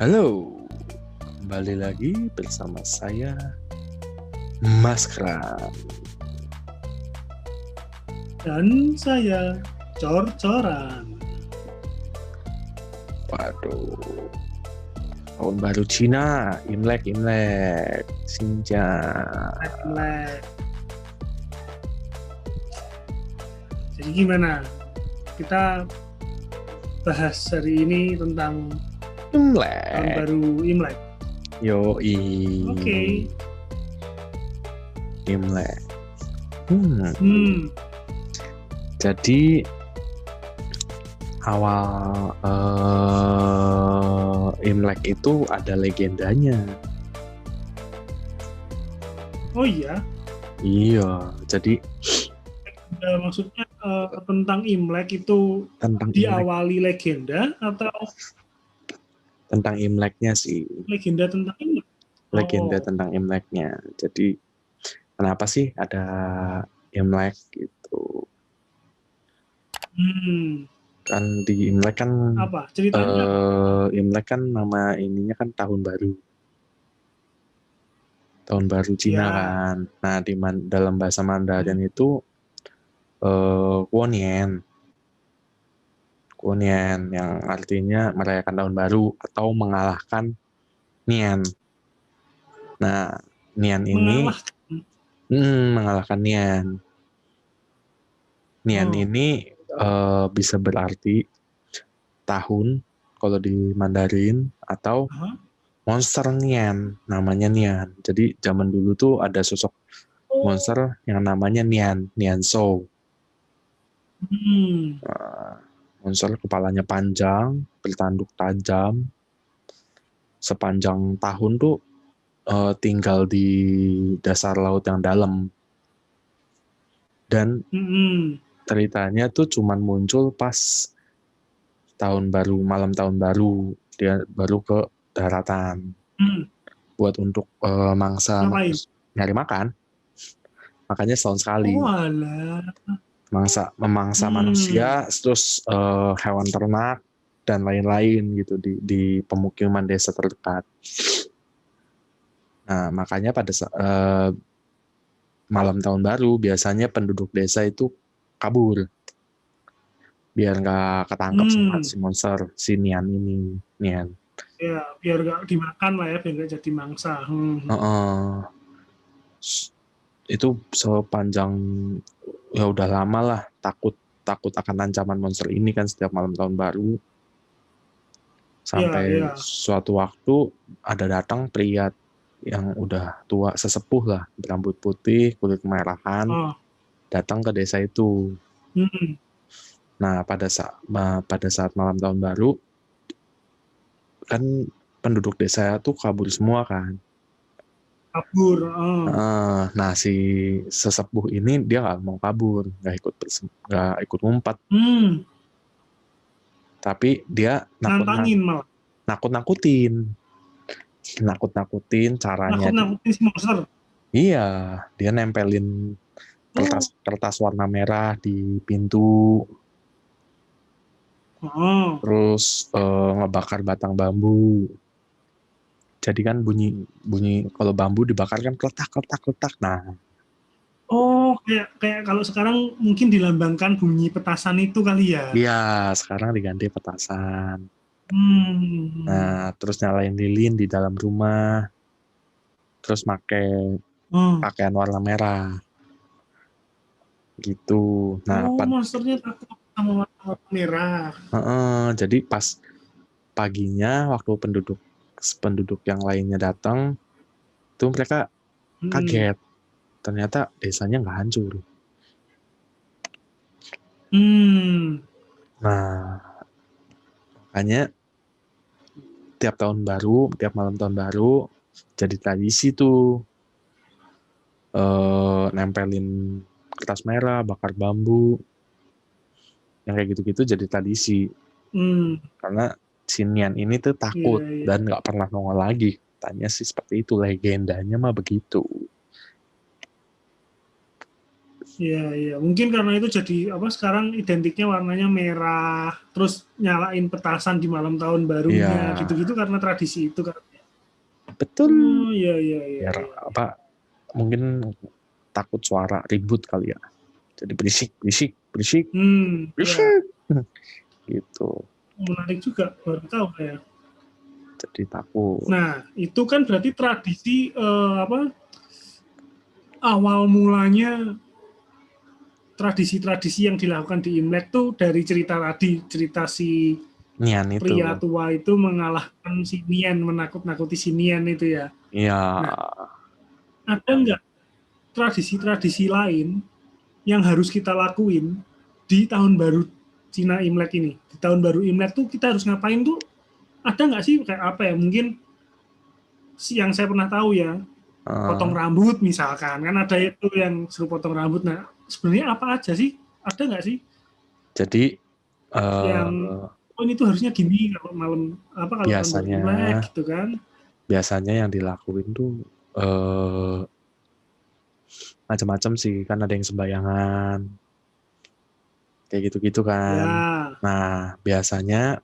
Halo, kembali lagi bersama saya Mas Kran. Dan saya Cor-Coran. Waduh, tahun baru Cina, Imlek, Xinjiang. Imlek. Jadi gimana? Kita bahas hari ini tentang tahun Imlek, baru Imlek. yoi, Oke. Imlek. Jadi awal Imlek itu ada legendanya. Oh iya, Iya, jadi maksudnya tentang Imlek itu tentang Imlek, diawali legenda atau tentang Imleknya sih. legenda tentang Imlek? Legenda Oh, tentang Imleknya. Jadi kenapa sih ada Imlek gitu? Kan di Imlek kan apa ceritanya? Imlek kan nama ininya kan tahun baru Cina Ya, kan. Nah dalam bahasa Mandarin itu Guonian yang artinya merayakan tahun baru atau mengalahkan Nian. Nah, Nian ini mengalahkan. mengalahkan Nian. Nian Oh, ini bisa berarti tahun kalau di Mandarin atau huh? monster Nian, namanya Nian. Jadi zaman dulu tuh ada sosok Oh, monster yang namanya Nian Shou. hmm. Monster kepalanya panjang, bertanduk tajam, sepanjang tahun tuh tinggal di dasar laut yang dalam. Dan ceritanya tuh cuman muncul pas malam tahun baru, dia baru ke daratan buat untuk mangsa Ngapain? nyari makan. Makanya setahun sekali Oh alah. memangsa manusia, terus hewan ternak dan lain-lain gitu di pemukiman desa terdekat. Nah, makanya pada malam tahun baru biasanya penduduk desa itu kabur biar nggak ketangkep sama si monster, si Nian ini. Nian. Ya, biar nggak dimakan lah ya, biar nggak jadi mangsa. Itu sepanjang ya udah lama lah takut akan ancaman monster ini kan setiap malam tahun baru. Sampai Ya. suatu waktu ada datang pria yang udah tua, sesepuh lah, berambut putih, kulit kemerahan, datang ke desa itu. Nah, pada saat malam tahun baru, kan penduduk desa itu kabur semua kan. Kabur. Nah, si sesepuh ini dia nggak mau kabur, nggak ikut ngumpet, tapi dia Nantangin malah. nakut-nakutin caranya. Nakut-nakutin si monster. Iya, dia nempelin kertas warna merah di pintu, terus ngebakar batang bambu. Jadi kan bunyi kalau bambu dibakar kan kletak. Nah, Oh, kayak kalau sekarang mungkin dilambangkan bunyi petasan itu kali ya. iya sekarang diganti petasan. Hmm. Nah, terus nyalain lilin di dalam rumah, terus pakai pakaian warna merah, gitu. Nah, Monsternya takut sama warna merah. jadi pas paginya waktu penduduk yang lainnya datang, tuh mereka kaget. Ternyata desanya nggak hancur. Nah, makanya tiap malam tahun baru, jadi tradisi tuh nempelin kertas merah, bakar bambu, yang kayak gitu-gitu jadi tradisi. Karena si Nian ini tuh takut dan nggak pernah nongol lagi. Tanya sih seperti itu, legendanya mah begitu. Iya. Mungkin karena itu jadi apa sekarang identiknya warnanya merah, terus nyalain petasan di malam tahun barunya, Iya, gitu-gitu karena tradisi itu kan. betul. Oh, iya. Biar apa? Mungkin takut suara ribut kali ya. Jadi berisik. Ya. Gitu. Menarik juga, baru tahu ya. Jadi takut. Nah, itu kan berarti tradisi apa? Awal mulanya tradisi-tradisi yang dilakukan di Imlek tuh dari cerita tadi, cerita si Nian itu. pria tua itu mengalahkan si Nian, menakut-nakuti si Nian itu ya. Iya. Nah, ada nggak tradisi-tradisi lain yang harus kita lakuin di tahun baru Cina Imlek ini? Di tahun baru Imlek tuh kita harus ngapain tuh? Ada nggak sih kayak apa ya? Mungkin yang saya pernah tahu ya, potong rambut misalkan. Kan ada itu yang suruh potong rambut. Nah, sebenarnya apa aja sih? Ada nggak sih? Jadi Yang ini tuh harusnya gini kalau malam apa kalau tahun baru Imlek gitu kan? Biasanya yang dilakuin tuh macam-macam sih, kan ada yang sembayangan kayak gitu-gitu kan. Ya. Nah, biasanya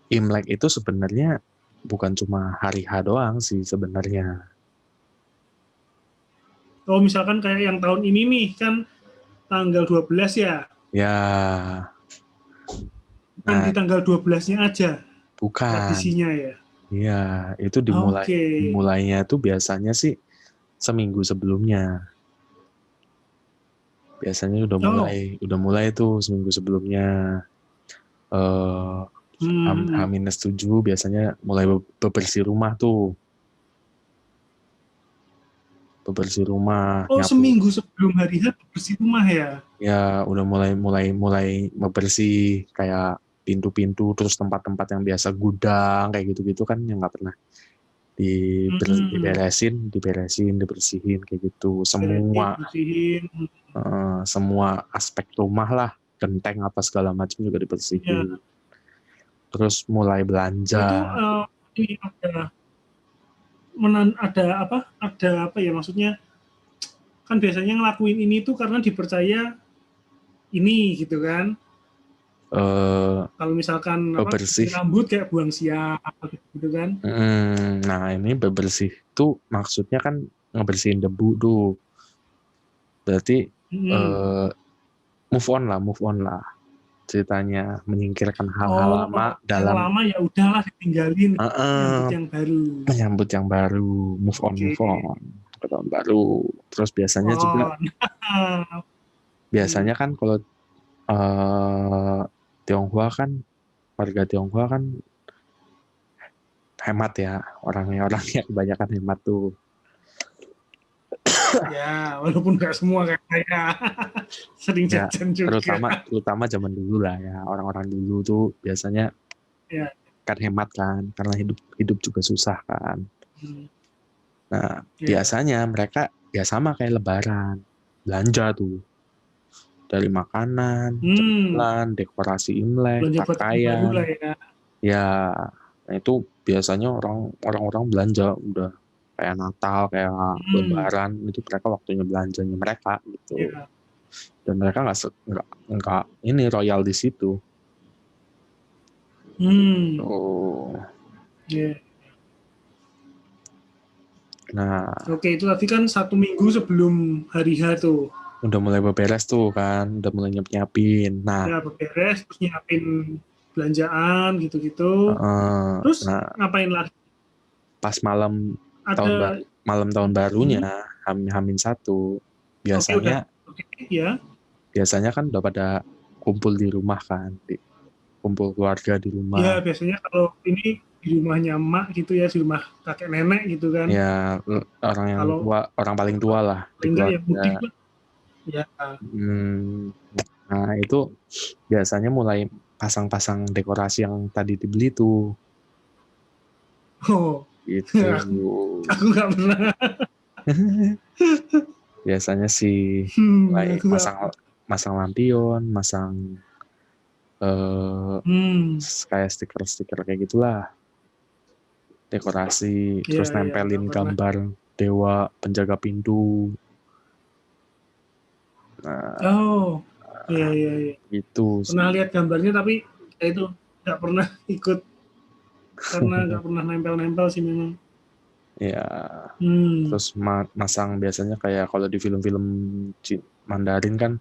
Imlek itu sebenarnya bukan cuma hari H doang sih sebenarnya. Oh, misalkan kayak yang tahun ini nih kan tanggal 12 ya. Ya. Bukan di tanggal 12-nya aja. Bukan. Tradisinya ya. Iya, itu dimulainya itu biasanya sih seminggu sebelumnya. Biasanya udah mulai tuh seminggu sebelumnya. H-7 biasanya mulai bebersih rumah tuh. Bebersih rumah. Oh, nyapu. Seminggu sebelum hari H bebersih rumah ya? Ya, udah mulai bebersih kayak pintu-pintu, terus tempat-tempat yang biasa gudang kayak gitu-gitu kan yang nggak pernah dibersihin kayak gitu. Semua aspek rumah lah, genteng apa segala macam juga dibersihin. Ya. Terus mulai belanja. Itu ada apa ya maksudnya? Kan biasanya ngelakuin ini tuh karena dipercaya ini gitu kan. Kalau misalkan bebersih rambut kayak buang siap gitu kan. Nah, ini bebersih tuh maksudnya kan ngebersihin debu tuh. Berarti move on lah ceritanya, menyingkirkan hal-hal lama dalam yang lama ya udahlah ditinggalin, nyambut yang baru, move on ke tahun baru. Terus biasanya juga kan kalau Tionghoa kan, warga Tionghoa kan hemat ya, orangnya kebanyakan hemat tuh. Ya, walaupun nggak semua kayak saya sering jajan juga. Terutama zaman dulu lah ya, orang-orang dulu tuh biasanya kan hemat kan, karena hidup juga susah kan. Nah, biasanya mereka ya sama kayak Lebaran, belanja tuh. Dari makanan, cemilan, dekorasi Imlek, pakaian. Ya, nah itu biasanya orang-orang belanja udah kayak Natal, kayak Lebaran, itu mereka waktunya belanjanya mereka gitu. Dan mereka nggak ini royal di situ. Nah, oke, itu tadi kan 1 minggu sebelum hari H tuh. Udah mulai beberes tuh kan, udah mulai nyiapin. Nah, ya beberes, terus nyiapin belanjaan gitu-gitu. Terus ngapain lagi? Pas malam tahun barunya, H-1, biasanya biasanya kan udah pada kumpul di rumah kan, kumpul keluarga di rumah. Ya, biasanya kalau ini di rumahnya emak gitu ya, di rumah kakek nenek gitu kan. Ya, orang paling tua lah di keluarga. Ya. Nah, itu biasanya mulai pasang-pasang dekorasi yang tadi dibeli tuh. Oh. Gitu. Aku nggak pernah. Biasanya sih mulai masang lampion, masang kayak stiker-stiker kayak gitulah. Dekorasi, terus nempelin gambar dewa penjaga pintu. Oh, iya. Itu pernah lihat gambarnya tapi itu nggak pernah ikut karena nggak pernah nempel-nempel sih memang. Ya, terus masang biasanya kayak kalau di film-film Mandarin kan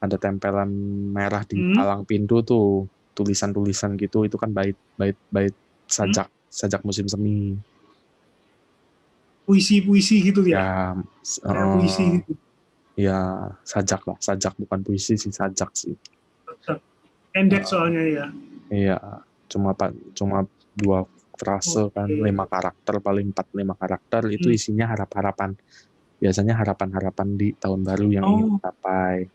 ada tempelan merah di palang pintu tuh, tulisan-tulisan gitu, itu kan bait sajak musim semi. Puisi gitu ya? Ya, puisi gitu. Ya sajak lah, sajak bukan puisi sih, sajak sih. Pendek soalnya ya. Iya, cuma 2 frase kan, 5 karakter, paling 4-5 karakter, itu isinya harapan-harapan. Biasanya harapan-harapan di tahun baru yang ingin dicapai.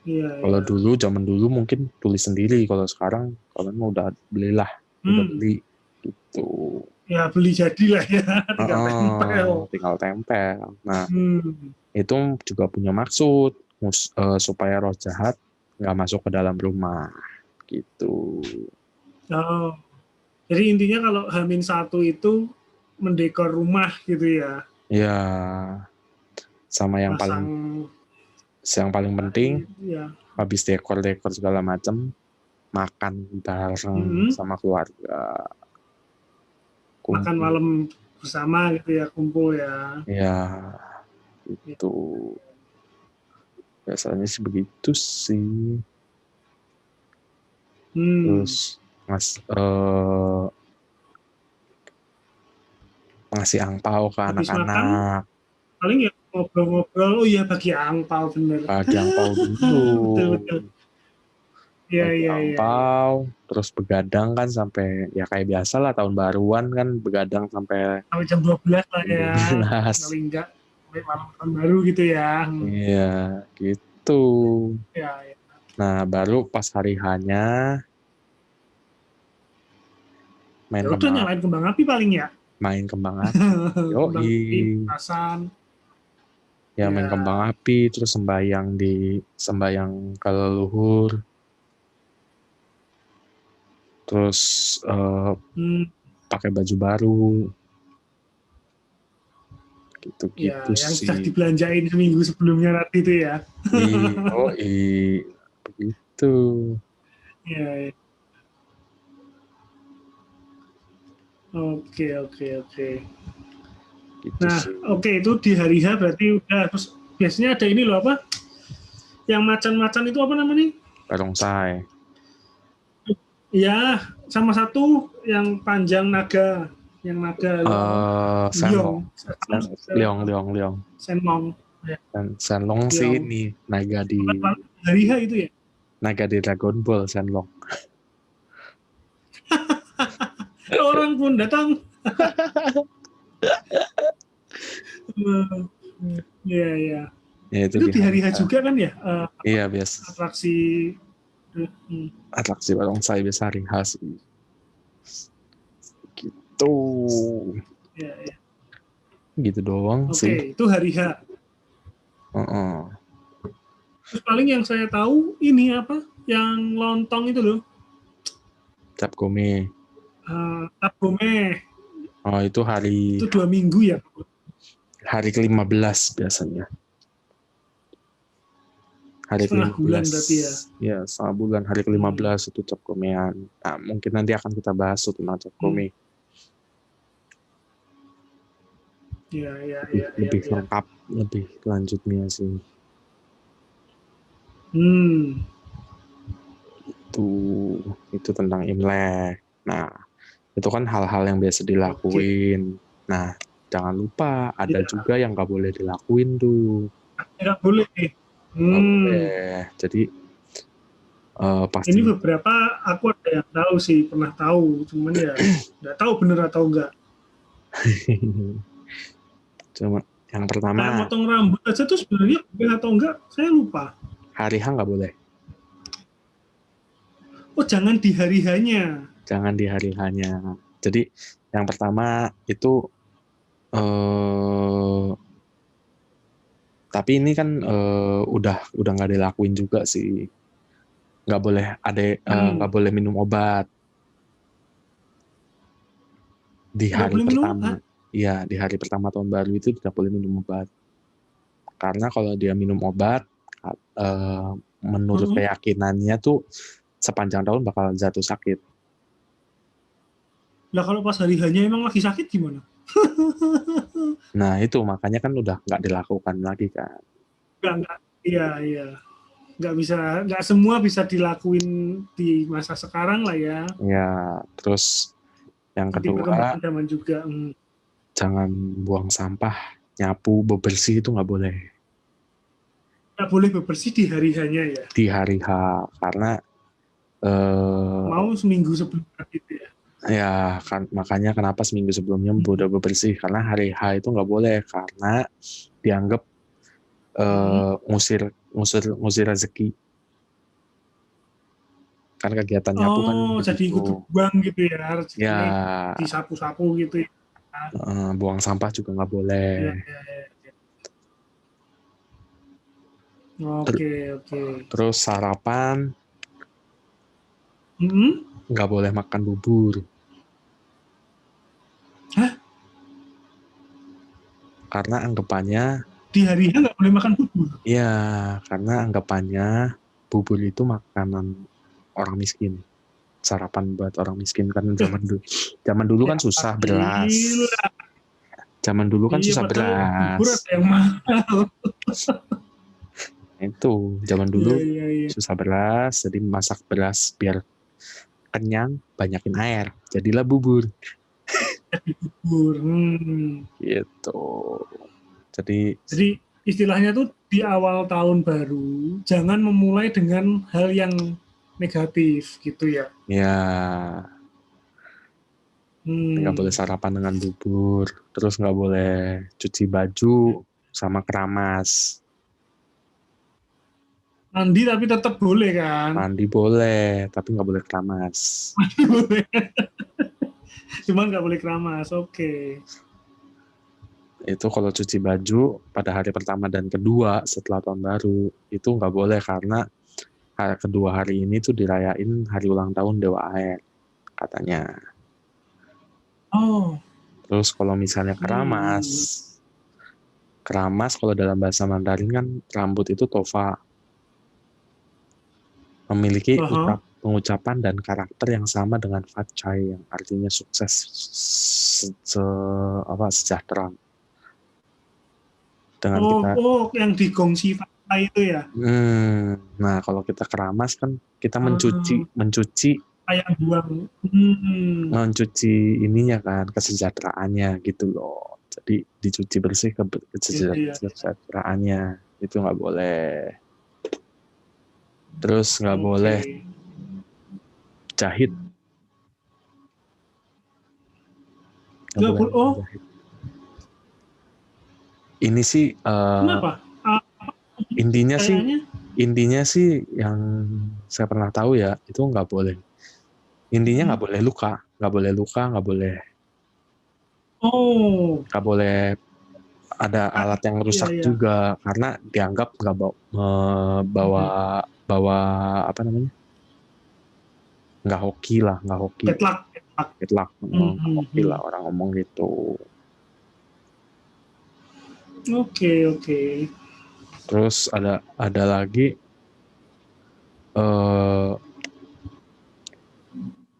Kalau dulu, zaman dulu mungkin tulis sendiri, kalau sekarang kalian mau udah belilah, udah beli gitu. Ya beli jadilah ya, tinggal tempel. Nah, itu juga punya maksud supaya roh jahat nggak masuk ke dalam rumah gitu. Oh, jadi intinya kalau H-1 itu mendekor rumah gitu ya? Ya, sama yang paling penting, habis dekor segala macam, makan bareng sama keluarga. Makan malam bersama gitu ya, kumpul ya? Ya, itu biasanya sih begitu sih. Terus ngasih angpau ke anak-anak. Paling ya ngobrol-ngobrol, bagi angpau bener. Bagi angpau dulu. Betul. Iya. Angpau, terus begadang kan sampai ya kayak biasa lah tahun baruan kan, begadang sampai jam 12 lah ya. Paling enggak sampai malam tahun baru gitu ya. Iya, gitu. Ya. Nah, baru pas hari H-nya main kembang api paling ya. Main kembang api. Yoi. Ya, main kembang api, terus sembahyang ke leluhur. Terus pakai baju baru. Gitu yang sih. sudah dibelanjain seminggu sebelumnya nanti itu ya. Begitu. Iya. Oke. Gitu nah, itu di hari H berarti udah. Terus biasanya ada ini loh apa? Yang macan-macan itu apa namanya? Barongsai. Ya, sama satu yang panjang naga. Yang naga. Senlong. Senlong. Senlong sih ini naga di hari H itu ya? Naga di Dragon Ball, Senlong. Orang pun datang. Iya. Ya, itu di hari H juga kan ya? Iya, biasa. Atraksi barongsai biasa hari H sih. Gitu. Iya. Gitu doang sih. Oke, itu hari H. Terus paling yang saya tahu ini apa? Yang lontong itu loh. Cap gome. Cap gome. Oh, itu hari. Itu 2 minggu ya? Hari ke-15 biasanya. Hari setengah bulan berarti ya? Ya, setengah bulan. Hari ke-15 itu cap gomean. Nah, mungkin nanti akan kita bahas tentang cap gome. Iya. Lebih lengkap, lebih lanjutnya sih. Itu tentang Imlek. Nah, itu kan hal-hal yang biasa dilakuin. Nah, jangan lupa ada juga yang nggak boleh dilakuin tuh. Nggak boleh. Jadi pasti. Ini beberapa aku ada yang tahu sih, pernah tahu, cuman ya nggak tahu bener atau enggak. Cuma yang pertama. Kayak motong rambut aja tuh sebenarnya boleh atau enggak, saya lupa. Hari H nggak boleh. Oh, jangan di hari H-nya. Jangan di hari H-nya. Jadi yang pertama itu tapi ini kan udah nggak dilakuin juga sih. Nggak boleh nggak boleh minum obat di hari pertama. Iya, di hari pertama tahun baru itu tidak boleh minum obat. Karena kalau dia minum obat, menurut keyakinannya tuh sepanjang tahun bakal jatuh sakit. Lah kalau pas hari hanya emang lagi sakit gimana? Nah itu makanya kan udah nggak dilakukan lagi kan. Enggak. Iya. Nggak semua bisa dilakuin di masa sekarang lah ya. Ya, terus yang Jadi kedua, perkembangan zaman juga. jangan buang sampah, nyapu, bebersih itu nggak boleh. Nggak boleh bebersih di hari hanya ya. Di hari H, karena mau seminggu sebelum gitu ya. Ya kan, makanya kenapa seminggu sebelumnya udah bebersih, karena hari H itu nggak boleh, karena dianggap ngusir rezeki. Kan kegiatan nyapu kan jadi ikut buang gitu ya, ya, disapu-sapu gitu ya. Buang sampah juga nggak boleh. Ya. Oke. Terus sarapan nggak boleh makan bubur. Hah? Karena anggapannya di hari nggak boleh makan bubur. Iya, karena anggapannya bubur itu makanan orang miskin. Sarapan buat orang miskin kan zaman dulu kan susah beras. Zaman dulu kan susah beras. Bubur ada yang mahal. Itu zaman dulu susah beras, jadi masak beras biar kenyang, banyakin air, jadilah bubur. Gitu. Jadi istilahnya tuh di awal tahun baru jangan memulai dengan hal yang negatif gitu ya. Ya. Nggak boleh sarapan dengan bubur, terus nggak boleh cuci baju sama keramas. Mandi tapi tetap boleh kan? Mandi boleh, tapi nggak boleh keramas. Mandi boleh. Cuman nggak boleh keramas, oke. Itu kalau cuci baju pada hari pertama dan kedua setelah tahun baru, itu nggak boleh karena kedua hari ini tuh dirayain hari ulang tahun Dewa Air, katanya. Terus kalau misalnya keramas kalau dalam bahasa Mandarin kan rambut itu tofa. Memiliki pengucapan dan karakter yang sama dengan Fat Chai yang artinya sukses, sejahtera. Dengan kita yang di Gongsi Fat Chai itu ya. Nah, kalau kita keramas kan kita mencuci kayak buang mencuci ininya kan, kesejahteraannya gitu loh. Jadi dicuci bersih kesejahteraannya. Itu nggak boleh. Terus nggak boleh jahit. Nggak boleh jahit. Ini sih kenapa? Intinya sih yang saya pernah tahu ya, itu nggak boleh. Intinya nggak boleh luka, nggak boleh ada alat yang rusak juga, karena dianggap nggak bawa apa namanya, nggak hoki. Petlak, hoki lah orang ngomong gitu. Oke. Terus ada lagi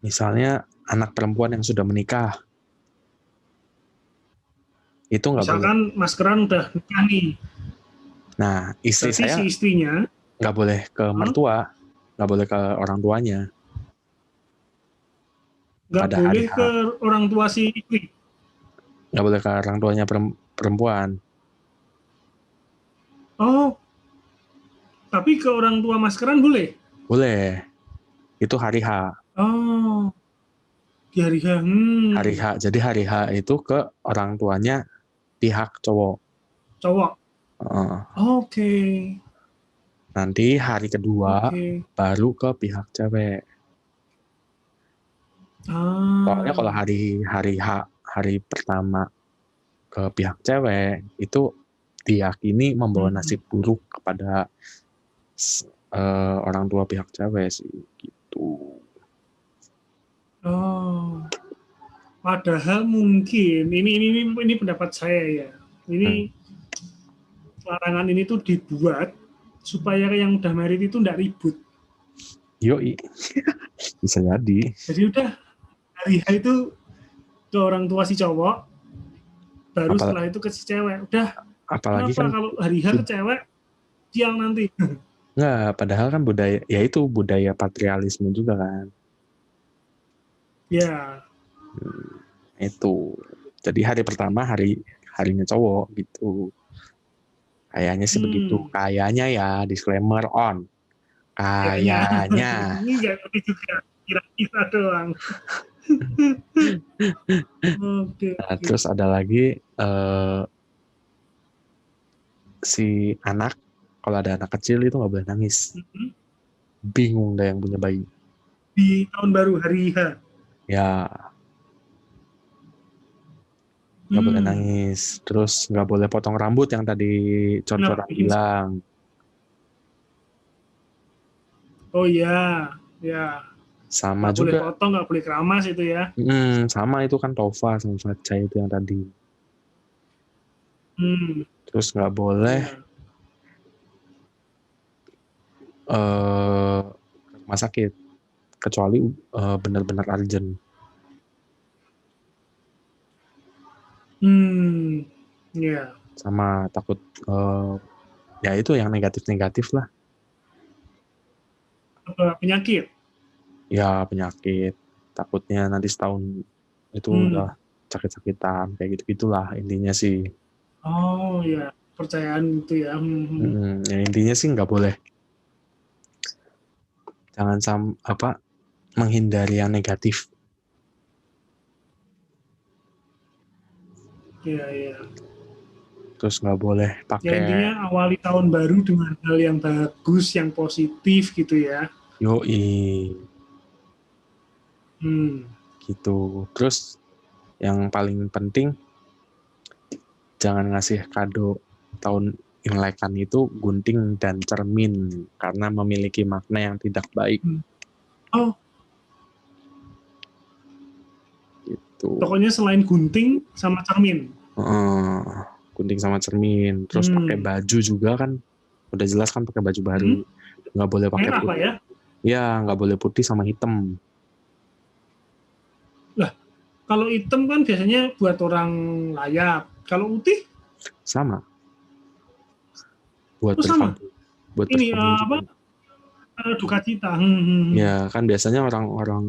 misalnya anak perempuan yang sudah menikah, itu nggak boleh. Misalkan maskeran udah nikah nih. Nah, istri berarti saya si istrinya nggak boleh ke mertua, nggak boleh ke orang tuanya. Nggak boleh ke orang tua si istri. Nggak boleh ke orang tuanya perempuan. Tapi ke orang tua maskeran boleh? Boleh. Itu hari H. Di hari H. Hari H. Jadi hari H itu ke orang tuanya pihak cowok. Oke. Nanti hari kedua baru ke pihak cewek. Soalnya kalau hari H, hari pertama ke pihak cewek, itu diyakini membawa nasib buruk kepada orang tua pihak cewek sih, gitu. Padahal mungkin ini pendapat saya ya. Ini larangan ini tuh dibuat supaya yang udah married itu nggak ribut. Yoi. Bisa jadi. Jadi udah hari H itu ke orang tua si cowok, baru setelah itu ke si cewek. Udah. Apalagi kenapa kan kalau hari H ke cewek siang nanti? Enggak, padahal kan budaya patrialisme juga kan. Ya. Itu. Jadi hari pertama harinya cowok gitu. Kayaknya sih begitu. Kayaknya ya, disclaimer on. Kayaknya. Ini nggak ngerti juga. Kira-kira doang. Okay. Nah, terus ada lagi si anak, kalau ada anak kecil itu nggak boleh nangis. Bingung deh yang punya bayi. Di tahun baru hari H. Ya. Nggak boleh nangis. Terus nggak boleh potong rambut yang tadi Con-Coran bilang. Oh iya, ya. Sama nggak juga. Boleh potong, nggak boleh keramas itu ya. Sama itu kan Tova sama Faca itu yang tadi. Terus nggak boleh rumah sakit kecuali benar-benar urgent. Ya. Sama takut ya itu yang negatif-negatif lah. Penyakit? Ya penyakit. Takutnya nanti setahun itu udah sakit-sakitan kayak gitu-gitulah intinya sih. Oh ya, percayaan itu ya. Ya intinya sih nggak boleh. Jangan menghindari yang negatif. Iya. Terus nggak boleh pakai. Ya intinya awali tahun baru dengan hal yang bagus, yang positif gitu ya. Yoi. Gitu. Terus yang paling penting jangan ngasih kado tahun Imlekan itu gunting dan cermin karena memiliki makna yang tidak baik. Oh. Gitu. Pokoknya selain gunting sama cermin. Gunting sama cermin. Terus pakai baju juga kan udah jelas kan pakai baju baru. Nggak boleh pakai merah, putih. Pak, ya? Ya, nggak boleh putih sama hitam. Lah, kalau hitam kan biasanya buat orang layap. Kalau putih? Sama. Buat sama? Buat ini duka cita. Ya, kan biasanya orang-orang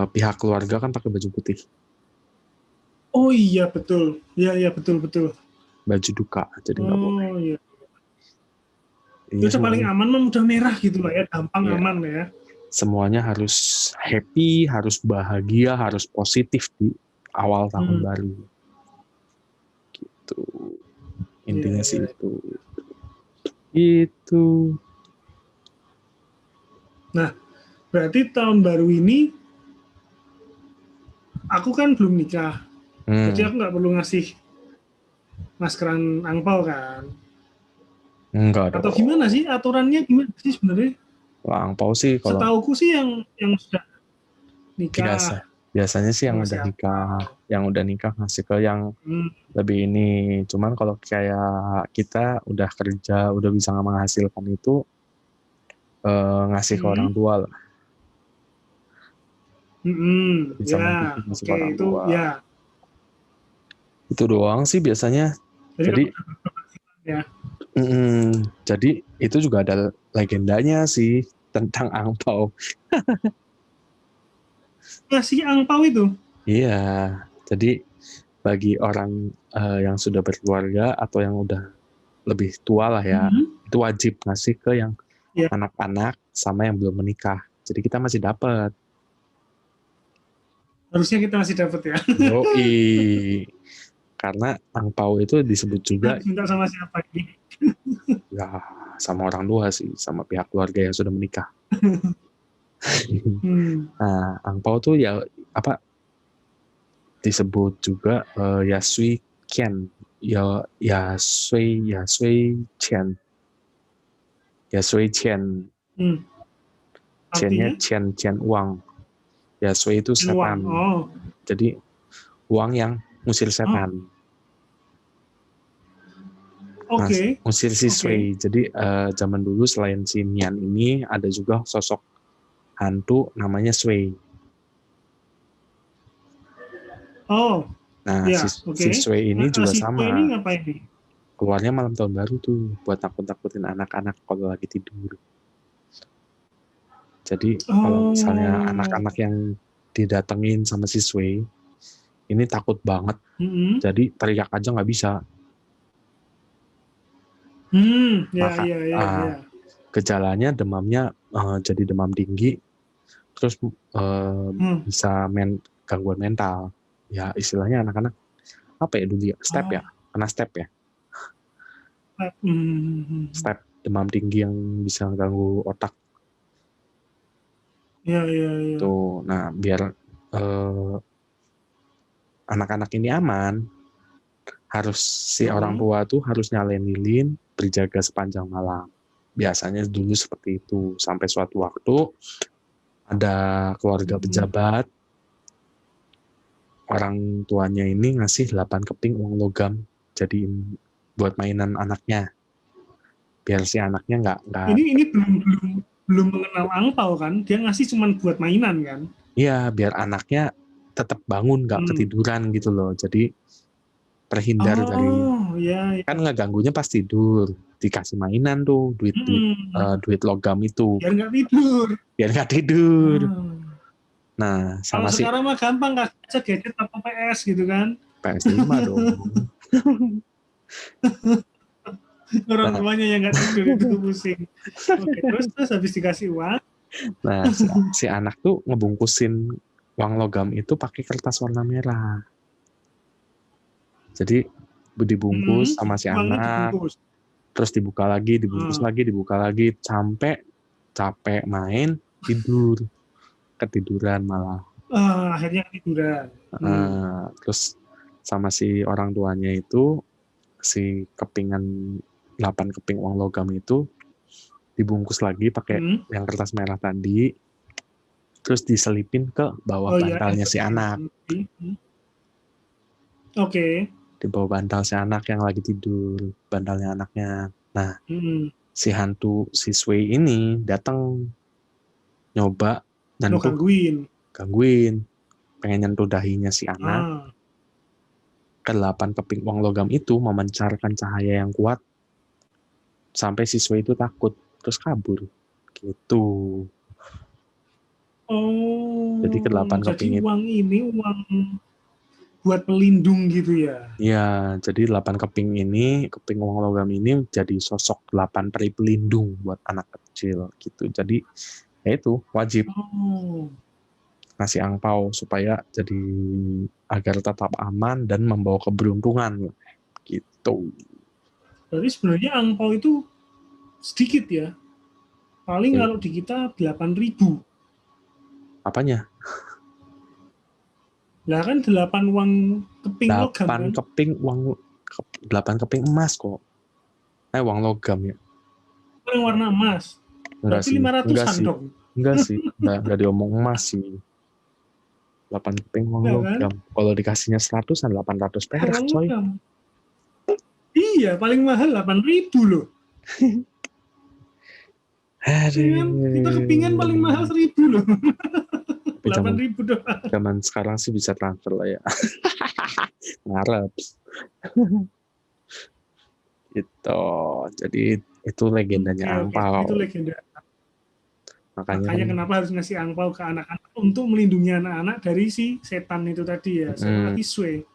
pihak keluarga kan pakai baju putih. Oh iya, betul. Iya, betul. Baju duka, jadi nggak boleh. Oh iya. Itu paling aman udah merah gitu lah ya, gampang aman ya. Semuanya harus happy, harus bahagia, harus positif di awal tahun baru. Gitu. Intinya sih itu. Itu. Nah, berarti tahun baru ini aku kan belum nikah. Jadi aku nggak perlu ngasih maskeran angpau kan. Enggak dong. Atau gimana sih aturannya, gimana sih sebenarnya? Angpau sih kalau setauku sih yang sudah nikah. Biasanya sih yang udah nikah ngasih ke yang lebih ini. Cuman kalau kayak kita udah kerja, udah bisa menghasilkan itu ngasih ke orang tua lah. Itu ya. Itu doang sih biasanya. Jadi jadi itu juga ada legendanya sih tentang angpau. Ngasih angpau itu? Iya, jadi bagi orang yang sudah berkeluarga atau yang udah lebih tua lah ya, itu wajib ngasih ke yang anak-anak sama yang belum menikah. Jadi kita masih dapat. Harusnya kita masih dapat ya. Yoi. Karena angpau itu disebut juga. Minta sama siapa ini? Ya, sama orang tua sih, sama pihak keluarga yang sudah menikah. Nah, angpau tuh ya disebut juga Yasui Qian, Yasui Qian, Yasui Qian, Qiannya Qian uang, Yasui itu setan, jadi uang yang ngusir setan. Oke. Ngusir si Sui. Jadi zaman dulu selain si Nian ini ada juga sosok hantu namanya Sui. Oh. Nah, Ya, si Sui ini juga si sama. Sui ini ngapain nih? Keluarnya malam tahun baru tuh buat takut-takutin anak-anak kalau lagi tidur. Jadi kalau misalnya anak-anak yang didatengin sama si Sui, ini takut banget. Jadi teriak aja nggak bisa. Gejalanya demamnya jadi demam tinggi, terus bisa gangguan mental. Ya istilahnya anak-anak apa ya dulu ya, step ya, kena step ya. Step demam tinggi yang bisa ganggu otak. Ya. Tuh, nah biar anak-anak ini aman, harus si orang tua tuh harus nyalain lilin, berjaga sepanjang malam. Biasanya dulu seperti itu, sampai suatu waktu ada keluarga pejabat, orang tuanya ini ngasih 8 keping uang logam jadiin buat mainan anaknya, biar si anaknya nggak. Ini belum mengenal angpau kan, dia ngasih cuma buat mainan kan? Iya, biar anaknya tetap bangun, nggak ketiduran gitu loh. Jadi terhindar dari kan ngeganggunya pas tidur, dikasih mainan tuh duit logam itu biar nggak tidur. Nah sama kalau sekarang mah gampang, kasih aja gadget atau PS gitu kan, PS5 dong. orang tuanya yang nggak tidur itu pusing. Oke, terus habis dikasih uang, nah si anak tuh ngebungkusin uang logam itu pakai kertas warna merah. Jadi dibungkus sama si anak, terus dibuka lagi, dibungkus lagi, dibuka lagi, sampai capek main, tidur, ketiduran malah. Akhirnya ketiduran. Terus sama si orang tuanya itu, si kepingan 8 keping uang logam itu dibungkus lagi pakai yang kertas merah tadi, terus diselipin ke bawah bantalnya si anak. Oke. Di bawah bantal si anak yang lagi tidur, bantalnya anaknya. Nah, si hantu si Sui ini datang nyoba nyentuh, gangguin, pengen nyentuh dahinya si anak. Ke-8 keping uang logam itu memancarkan cahaya yang kuat sampai si Sui itu takut, terus kabur. Gitu. Jadi ke-8 keping uang ini uang buat pelindung gitu ya? Iya, jadi 8 keping ini, keping uang logam ini jadi sosok 8 peri pelindung buat anak kecil gitu. Jadi ya itu wajib ngasih angpau supaya jadi agar tetap aman dan membawa keberuntungan gitu. Berarti sebenarnya angpau itu sedikit ya? Paling kalau di kita 8.000. Apanya? Lah kan 8 uang keping logam kan? 8 keping emas kok. Uang logam ya. Yang warna emas. Enggak sih. 500-an dong. Enggak sih. Enggak diomong emas sih. 8 keping uang logam. Kan? Kalau dikasihnya 100-an 800 perak coy. Iya, paling mahal 8.000 loh. Kita kepingan paling mahal 1.000 loh. 8.000 doang. Zaman sekarang sih bisa transfer lah ya. Ngarep. Gitu. Jadi itu legendanya angpau. Itu legenda. Makanya kenapa harus ngasih angpau ke anak-anak untuk melindungi anak-anak dari si setan itu tadi ya. Seperti Sui.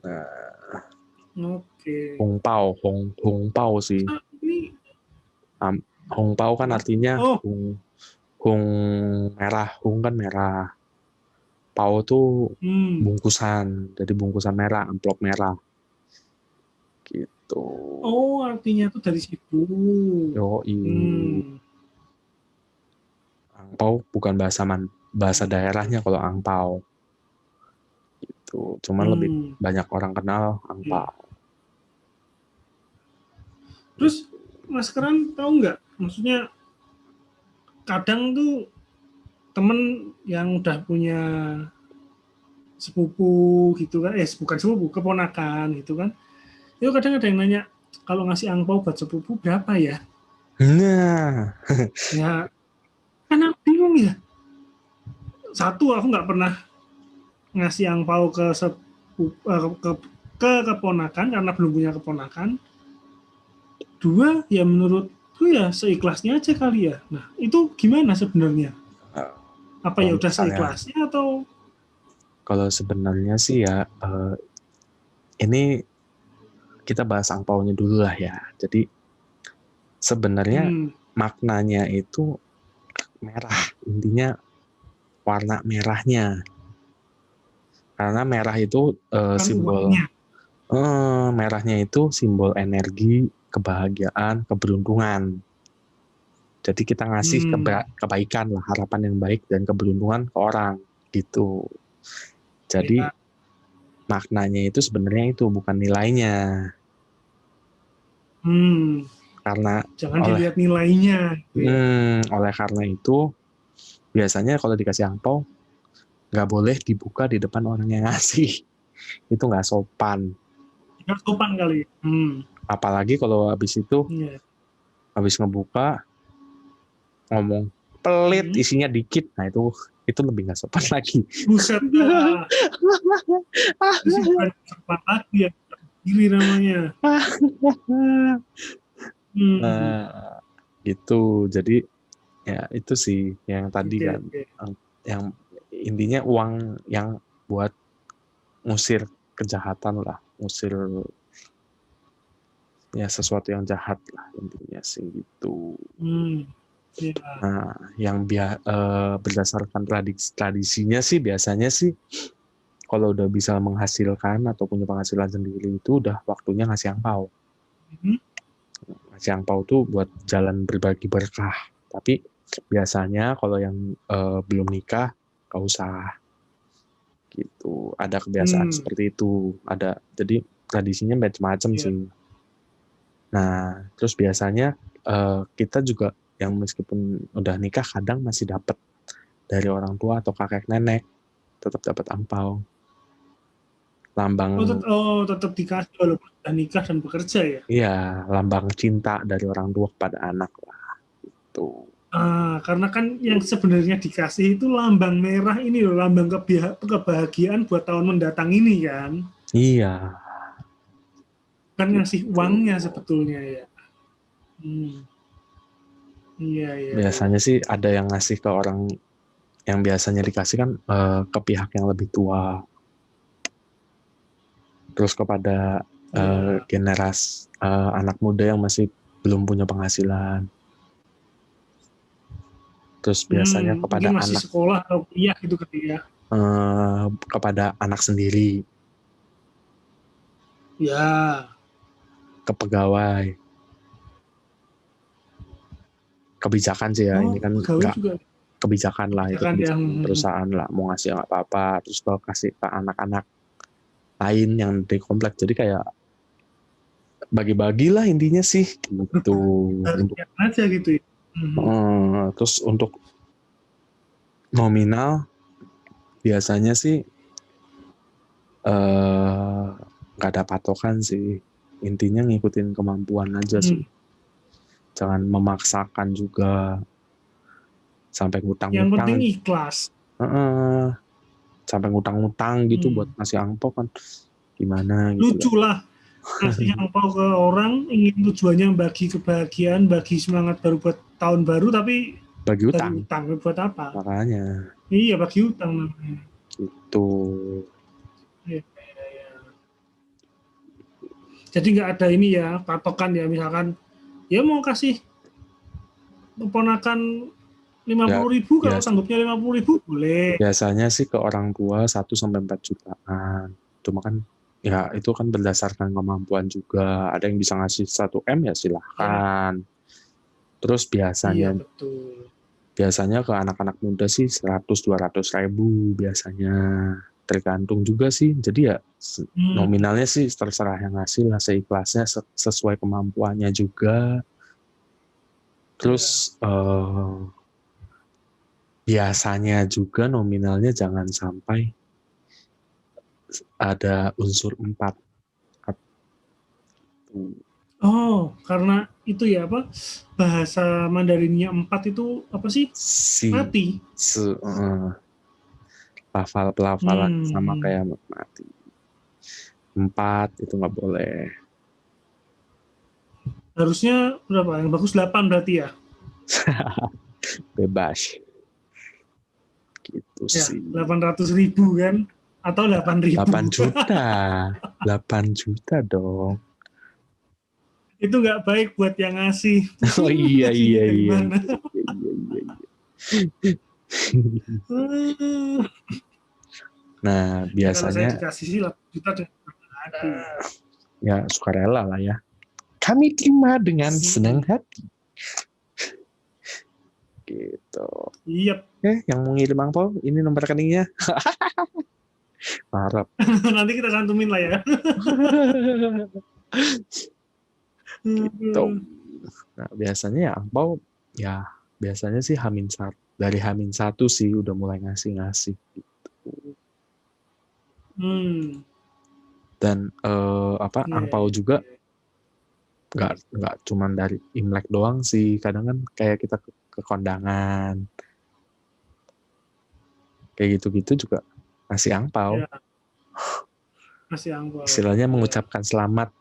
Nah. Oke. Hong Pao sih. Hong Pao kan artinya hung merah, hung kan merah. Pao tuh bungkusan, jadi bungkusan merah, amplop merah. Gitu. Oh, artinya tuh dari situ. Yoi. Angpau bukan bahasa daerahnya kalau angpau. Gitu. Cuman lebih banyak orang kenal angpau. Terus Mas Keran tahu nggak? Maksudnya kadang tuh temen yang udah punya sepupu gitu kan, bukan sepupu, keponakan gitu kan. Itu kadang ada yang nanya, kalau ngasih angpau buat sepupu berapa ya? Nah, Ya, kan aku bingung ya. Satu, aku nggak pernah ngasih angpau ke keponakan karena belum punya keponakan. Dua, ya menurutku ya seikhlasnya aja kali ya. Nah, itu gimana sebenarnya? Apa kalau ya udah misalnya, seikhlasnya atau? kalau sebenarnya sih ya, ini kita bahas angpaunya dulu lah ya. Jadi sebenarnya maknanya itu merah, intinya warna merahnya. Karena merah itu Kan simbol, uangnya. merahnya itu simbol energi, kebahagiaan, keberuntungan. Jadi kita ngasih kebaikan lah, harapan yang baik dan keberuntungan ke orang gitu. Jadi Ya. maknanya itu sebenarnya itu bukan nilainya. Karena Jangan dilihat nilainya. oleh karena itu biasanya kalau dikasih angpau nggak boleh dibuka di depan orang yang ngasih. Itu nggak sopan. Nggak sopan kali. Apalagi kalau habis itu, habis ngebuka ngomong pelit isinya dikit, nah itu lebih nggak sopan lagi. Buset dah. Itu sih bukan sopan lagi ya, diri namanya. Nah, gitu. Jadi ya itu sih yang tadi kan, yang intinya uang yang buat ngusir kejahatan lah, ngusir ya sesuatu yang jahat lah intinya sih gitu. Nah, yang berdasarkan tradisinya sih biasanya sih kalau udah bisa menghasilkan atau punya penghasilan sendiri itu udah waktunya ngasih angpau. Ngasih angpau tuh buat jalan berbagi berkah. Tapi biasanya kalau yang belum nikah gak usah gitu. Ada kebiasaan seperti itu. Ada, jadi tradisinya macam-macam sih. Nah, terus biasanya kita juga yang meskipun udah nikah kadang masih dapat dari orang tua atau kakek nenek, tetap dapat angpau. Lambang tetap dikasih walaupun sudah nikah dan bekerja ya. Iya, lambang cinta dari orang tua kepada anak lah. Gitu. Karena kan yang sebenarnya dikasih itu lambang merah ini loh, lambang kebahagiaan buat tahun mendatang ini kan. Iya. Kan ngasih uangnya sebetulnya ya. Iya. Biasanya sih ada yang ngasih ke orang yang biasanya dikasih kan ke pihak yang lebih tua. Terus kepada generasi anak muda yang masih belum punya penghasilan. Terus biasanya kepada masih anak sekolah atau kuliah gitu ketika kepada anak sendiri. Ya. Ke pegawai. Kebijakan sih ya, ini kan nggak kebijakan lah, itu kebijakan perusahaan lah, mau ngasih nggak apa-apa, terus kalau kasih ke anak-anak lain yang di komplek, jadi kayak bagi-bagi lah intinya sih gitu. Untuk aja gitu ya. Terus untuk nominal biasanya sih nggak ada patokan sih, intinya ngikutin kemampuan aja sih, jangan memaksakan juga sampai ngutang-ngutang. Yang penting ikhlas. Sampai ngutang-ngutang gitu buat ngasih angpau kan gimana gitu. Lucu lah ngasih angpau ke orang, ingin tujuannya bagi kebahagiaan, bagi semangat baru buat tahun baru, tapi bagi utang buat apa? Makanya iya, bagi utang namanya gitu. ya. Jadi nggak ada ini ya, patokan ya, misalkan ya mau kasih keponakan 50.000, kalau sanggupnya 50.000 boleh. Biasanya sih ke orang tua 1-4 jutaan. Cuma kan ya itu kan berdasarkan kemampuan juga. Ada yang bisa ngasih 1 M ya silahkan. Terus biasanya biasanya ke anak-anak muda sih 100-200 ribu biasanya. Tergantung juga sih. Jadi ya nominalnya sih terserah yang ngasih lah, seikhlasnya, sesuai kemampuannya juga. Terus biasanya juga nominalnya jangan sampai ada unsur 4. Oh, karena itu ya apa? Bahasa Mandarinnya 4 itu apa sih? Mati. Pelafalan sama kayak mati. 4 itu nggak boleh. Harusnya berapa? Yang bagus 8 berarti ya? Bebas. Gitu ya, sih. 800.000 kan? Atau 8.000? 8 juta. 8 juta dong. Itu nggak baik buat yang ngasih. Oh iya. Nah, biasanya kalau saya dikasih sih 8 juta ya sukarela lah ya. Kami terima dengan senang hati. Gitu. Yep. Yang mau ngirim angpau, ini nomor rekeningnya. Harap. Nanti kita cantumin lah ya. Gitu. Nah, biasanya ya angpau ya biasanya sih dari H-1 sih udah mulai ngasih gitu. Dan angpau juga nggak cuman dari Imlek doang sih, kadang kan kayak kita ke kondangan kayak gitu-gitu juga ngasih angpau. Ya. Ngasih angpau. Istilahnya mengucapkan selamat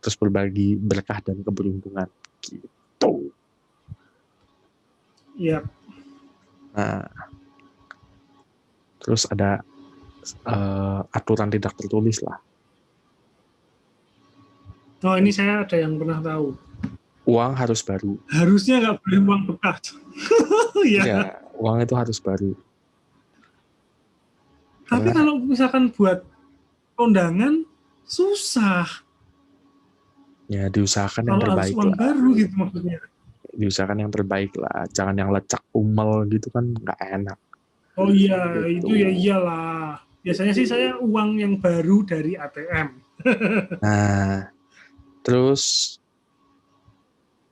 terus berbagi berkah dan keberuntungan gitu. Iya. Nah, terus ada aturan tidak tertulis lah. Oh, ini saya ada yang pernah tahu. Uang harus baru. Harusnya nggak boleh uang bekas. Ya, uang itu harus baru. Tapi kalau misalkan buat kondangan susah. Ya, diusahakan yang kalau terbaik harus uang lah. Baru gitu maksudnya. Diusahakan yang terbaik lah. Jangan yang lecak umel gitu kan nggak enak. Oh iya, gitu. Itu ya iyalah. Biasanya sih saya uang yang baru dari ATM. Nah, terus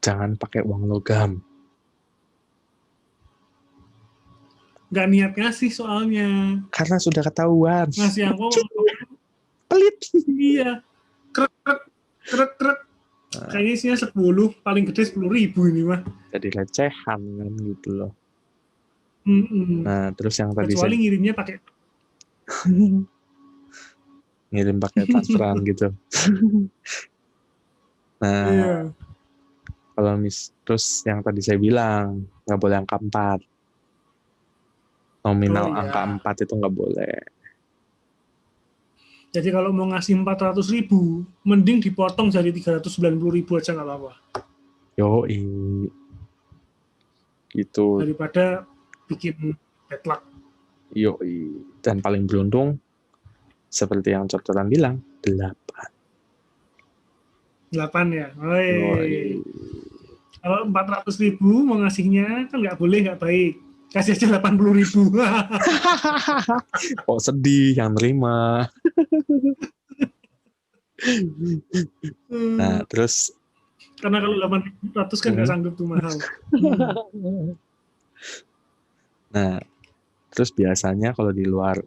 jangan pakai uang logam. Nggak niat ngasih soalnya. Karena sudah ketahuan. Ngasih angpau. Pelit. Iya. Krek. Kayaknya isinya 10, paling gede 10.000 ini mah. Jadi recehan kan gitu loh. Nah, terus yang tadi kecuali ngirimnya pakai ngirim pakai transferan gitu. Nah, kalau terus yang tadi saya bilang nggak boleh angka 4. Nominal angka 4 itu nggak boleh. Jadi kalau mau ngasih 400.000, mending dipotong jadi 390.000 aja nggak apa-apa. Yoi. Gitu. Daripada bikin bad luck. Yoi. Dan paling beruntung, seperti yang Cocoran bilang, 8. 8 ya? Kalau 400.000 mau ngasihnya, kan nggak boleh, nggak baik. Kasih aja 80.000. Kok sedih yang nerima. Nah, terus karena kalau 800 kan nggak sanggup tuh mahal. Nah, terus biasanya kalau di luar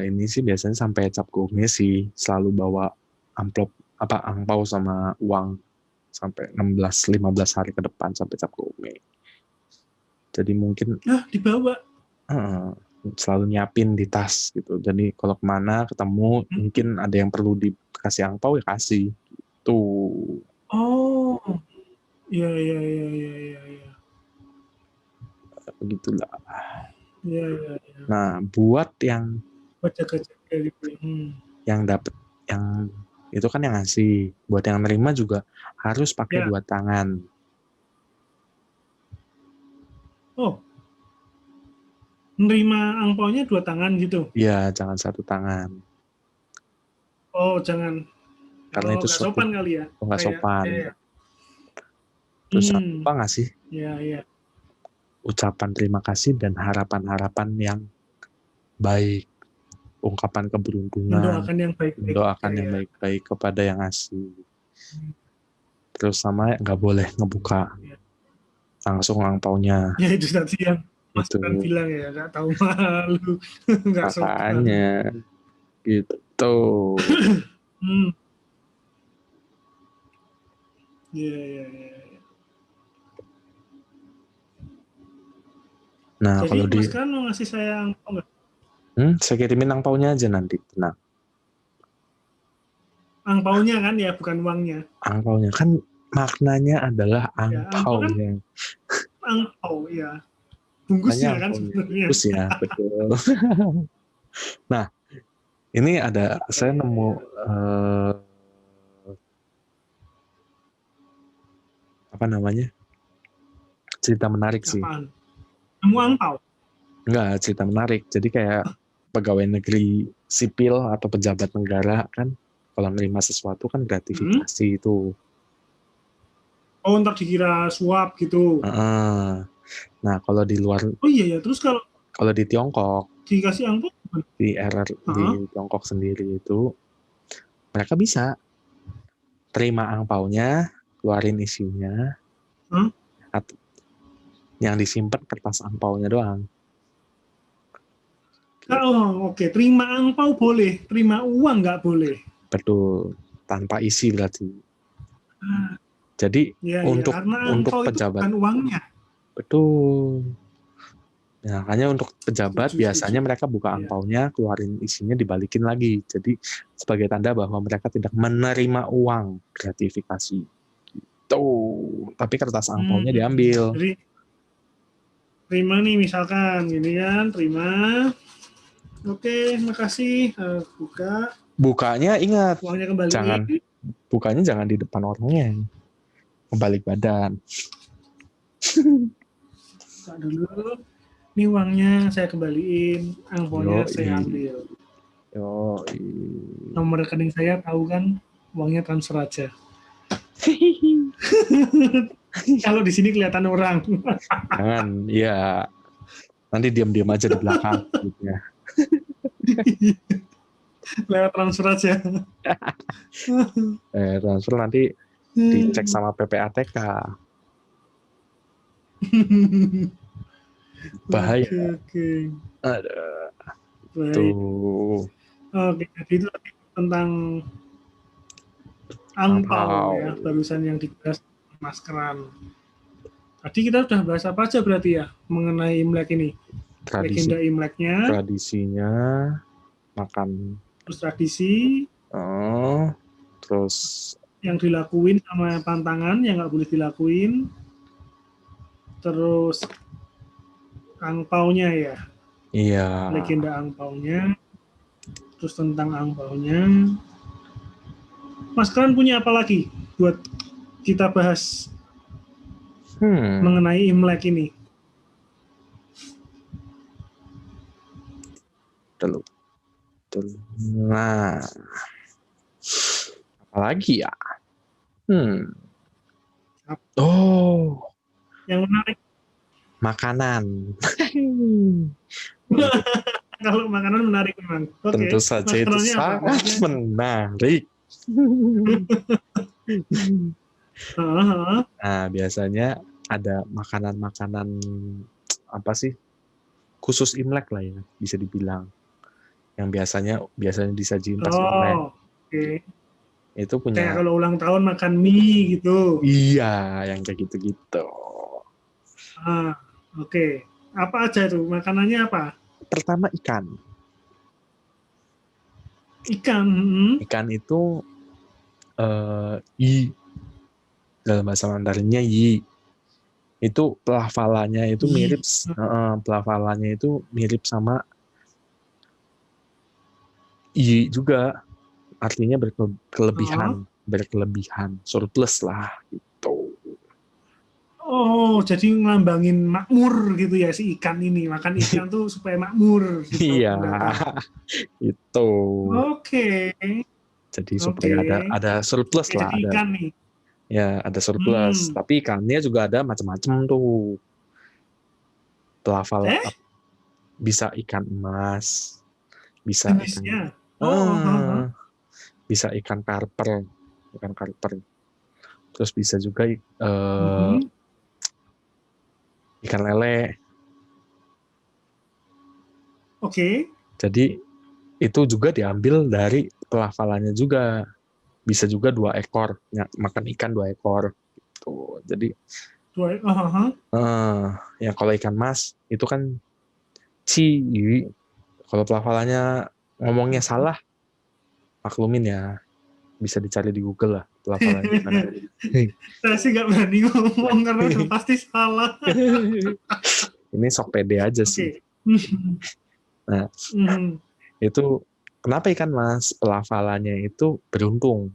ini sih biasanya sampai cap gome sih selalu bawa angpau sama uang sampai 16-15 hari ke depan sampai cap gome. Jadi mungkin dibawa. Selalu nyiapin di tas gitu. Jadi kalau kemana ketemu mungkin ada yang perlu dikasih angpau ya kasih gitu. Oh, iya. Begitulah. Iya. Nah, buat yang jaga-jaga gitu. Yang dapat yang itu kan yang ngasih. Buat yang nerima juga harus pakai 2 tangan. Oh, nerima angpaunya 2 tangan gitu? Iya, jangan 1 tangan. Oh, jangan. Karena itu nggak sopan kali ya? Nggak sopan. Iya. Terus apa ngasih? Iya. Ucapan terima kasih dan harapan-harapan yang baik. Ungkapan keberuntungan. Mendoakan yang baik-baik kepada yang ngasih. Terus sama nggak boleh ngebuka langsung angpaunya. Ya itu tadi yang Mas kan bilang ya, nggak tahu malu, nggak sopan. Makanya gitu. Tuh. Iya. Nah, jadi kalau Mas kan mau ngasih saya angpau nggak? Saya kirimin angpaunya aja nanti, tenang. Angpaunya kan ya, bukan uangnya. Angpaunya kan maknanya adalah angpau kan ya. Angpau ya. Bungkusnya kan sebenarnya. Bungkus ya, betul. Nah, ini ada saya nemu apa namanya? Cerita menarik sih. Nemu angpau? Enggak, cerita menarik. Jadi kayak pegawai negeri sipil atau pejabat negara kan kalau menerima sesuatu kan gratifikasi itu. Oh, ntar dikira suap gitu. Nah, kalau di luar. Oh iya ya, terus kalau di Tiongkok dikasih angpau di Tiongkok sendiri itu mereka bisa terima angpaunya, keluarin isinya, yang disimpan kertas angpaunya doang. Oh, oke. Terima angpau boleh, terima uang nggak boleh. Betul, tanpa isi berarti. Jadi untuk pejabat, bukan uangnya. Betul. Nah, makanya untuk pejabat biasanya mereka buka angpaunya, keluarin isinya, dibalikin lagi. Jadi sebagai tanda bahwa mereka tidak menerima uang gratifikasi. Gitu. Tapi kertas angpaunya diambil. Jadi terima nih misalkan gini kan, terima. Oke, makasih. Bukanya ingat, uangnya kembali. Bukanya jangan di depan orangnya. Kebalik badan. Buka dulu. Ini uangnya saya kembaliin, angpaunya saya ambil. Nomor rekening saya tahu kan, uangnya transfer aja. Kalau di sini kelihatan orang. Jangan, ya. Nanti diam-diam aja di belakang. Gitu ya. Lewat transfer aja. Transfer nanti dicek sama PPATK. Bahaya. Oke. Ada. Tuh. Oke, jadi itu tentang angpau ya, barusan yang dibahas maskeran. Tadi kita sudah bahas apa aja berarti ya mengenai Imlek ini? Legenda Imleknya. Tradisinya, makan. Terus tradisi. Terus yang dilakuin sama pantangan yang nggak boleh dilakuin. Terus angpaunya ya. Iya. Legenda angpaunya. Terus tentang angpaunya. Mas Kran punya apa lagi buat kita bahas mengenai Imlek ini? Nah, apalagi ya? Yang menarik. Makanan. Kalau makanan menarik memang. Tentu saja itu sangat menarik. Nah, biasanya ada makanan-makanan apa sih? Khusus Imlek lah ya, bisa dibilang. Yang biasanya disajiin pas Imlek. Itu punya. Kayak kalau ulang tahun makan mie gitu. Iya, yang kayak gitu-gitu. Oke. Apa aja itu? Makanannya apa? Pertama ikan. Ikan itu yi. Dalam bahasa Mandarinnya yi. Itu pelafalannya itu mirip sama yi juga. Artinya berkelebihan, surplus lah gitu. Oh, jadi ngelambangin makmur gitu ya si ikan ini. Makan ikan tuh supaya makmur. Gitu, iya, itu. Oke. Jadi supaya ada surplus lah. Jadi ikan nih. Ya, ada surplus. Tapi ikannya juga ada macam-macam tuh. Pelafal bisa ikan emas, bisa jenisnya. Bisa ikan karper. Terus bisa juga ikan lele. Oke. Jadi itu juga diambil dari pelafalannya juga. Bisa juga 2 ekor, makan ikan 2 ekor. Gitu. Jadi, ya kalau ikan mas itu kan ci. Kalau pelafalannya ngomongnya salah, maklumin ya. Bisa dicari di Google lah pelafalannya gimana. Saya sih nggak berani ngomong karena udah pasti salah. Ini sok pede aja sih. Nah, itu kenapa ikan mas? Pelafalannya itu beruntung.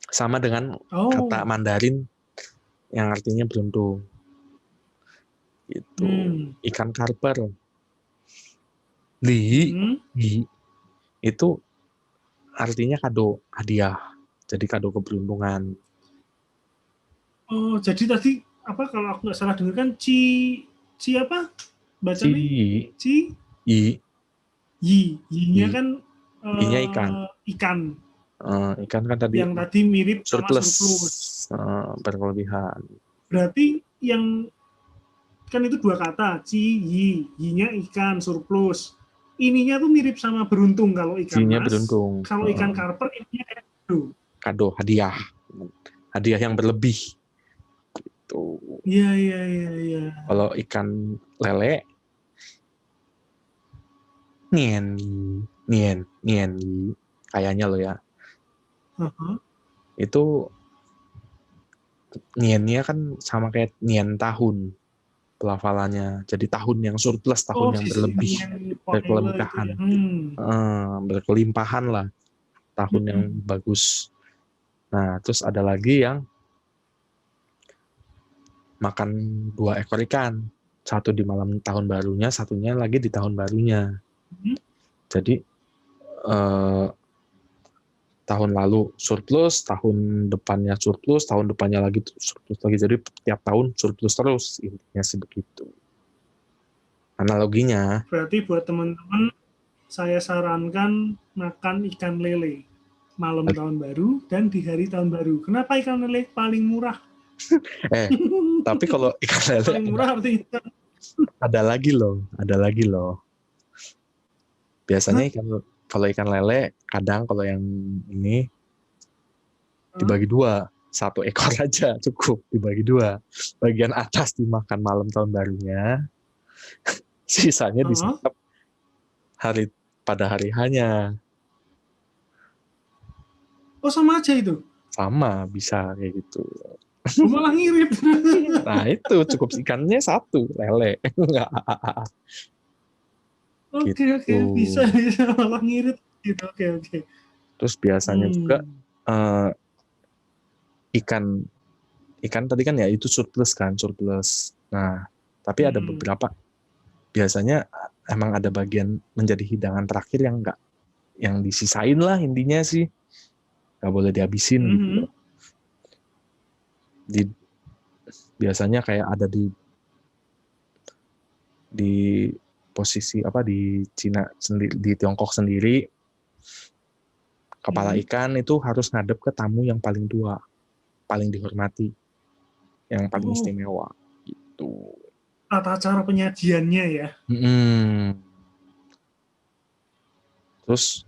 Sama dengan kata Mandarin yang artinya beruntung. Itu ikan karper. Li itu artinya kado, hadiah. Jadi kado keberuntungan. Oh, jadi tadi apa kalau aku nggak salah dengar kan ci apa? Bacanya? Ci Yi-nya kan I-nya ikan. Ikan kan tadi yang tadi mirip surplus. Sama surplus. Berkelebihan. Berarti yang kan itu 2 kata, yi-nya ikan, surplus. Ininya tuh mirip sama beruntung kalau ikan I-nya mas. Beruntung. Kalau ikan karper ininya kado. Kado, hadiah. Hadiah yang berlebih. Gitu. Iya. Kalau ikan lele nien kayaknya lo ya. Itu niennya kan sama kayak nien tahun pelafalannya. Jadi tahun yang surplus, tahun yang berlebih, berkelebihan, berkelimpahan lah, tahun yang bagus. Nah, terus ada lagi yang makan 2 ekor ikan, satu di malam tahun barunya, satunya lagi di tahun barunya. Jadi tahun lalu surplus, tahun depannya surplus, tahun depannya lagi surplus lagi. Jadi tiap tahun surplus terus, intinya sih begitu. Analoginya. Berarti buat teman-teman, saya sarankan makan ikan lele malam tahun baru dan di hari tahun baru. Kenapa ikan lele paling murah? Tapi kalau ikan lele paling murah artinya ada lagi loh. Biasanya kalau ikan lele, kadang kalau yang ini dibagi 2, 1 ekor aja cukup, dibagi 2. Bagian atas dimakan malam tahun barunya, sisanya disantap pada hari hanya. Oh, sama aja itu? Sama, bisa kayak gitu. Malah ngirit. Nah itu cukup ikannya 1, lele. Oke, bisa malah ngirit gitu. Oke. Terus biasanya juga ikan tadi kan ya itu surplus. Nah, tapi ada beberapa biasanya emang ada bagian menjadi hidangan terakhir yang enggak, yang disisain lah intinya sih, nggak boleh dihabisin gitu. Biasanya kayak ada di posisi apa di Cina sendiri, di Tiongkok sendiri, kepala ikan itu harus ngadep ke tamu yang paling tua, paling dihormati, yang paling istimewa gitu. Tata cara penyajiannya ya. Terus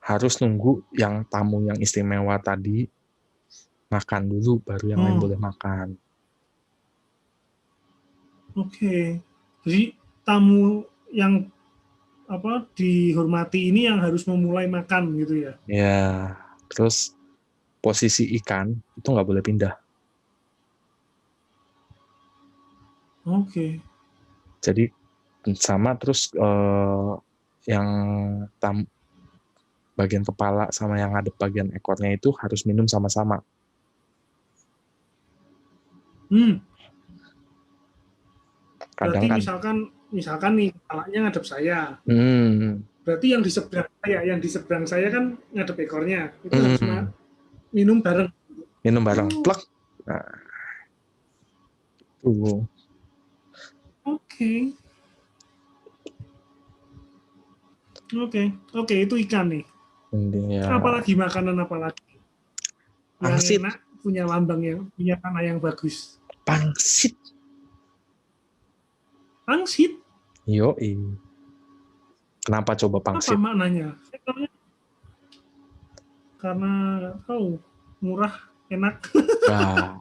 harus nunggu yang tamu yang istimewa tadi makan dulu, baru yang lain boleh makan. Oke. Jadi tamu yang dihormati ini yang harus memulai makan gitu ya? Ya. Terus posisi ikan itu nggak boleh pindah. Oke. Jadi sama terus yang bagian kepala sama yang ada bagian ekornya itu harus minum sama-sama. Berarti misalkan nih kepalanya ngadep saya. Berarti yang di seberang saya kan ngadep ekornya. Itu harus minum bareng. Plek. Nah. Oke, itu ikan nih. Ya. Apalagi makanan apalagi? Pangsit. Yang enak, punya lambang yang punya tanah yang bagus. Pangsit. Pangsit? Yoi. Kenapa coba pangsit? Apa maknanya? Karena tahu murah, enak. Nah,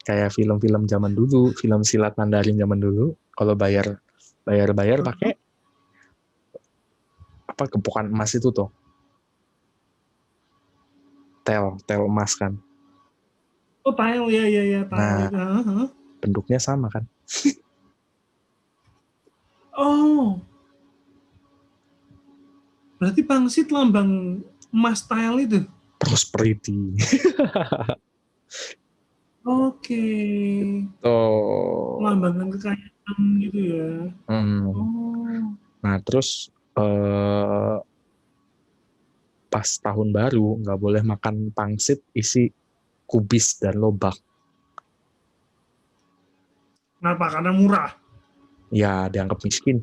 kayak film-film zaman dulu, film silat Mandarin zaman dulu, kalau bayar pakai apa gepokan emas itu tuh, tel emas kan. Oh, tile ya, tile. Nah, bentuknya sama kan. Oh, berarti pangsit lambang emas tile itu. Prosperity. Oke. Oh. Melambangkan kekayaan gitu ya. Oh. Nah, terus pas tahun baru nggak boleh makan pangsit isi kubis dan lobak. Kenapa? Karena murah. Ya, dianggap miskin.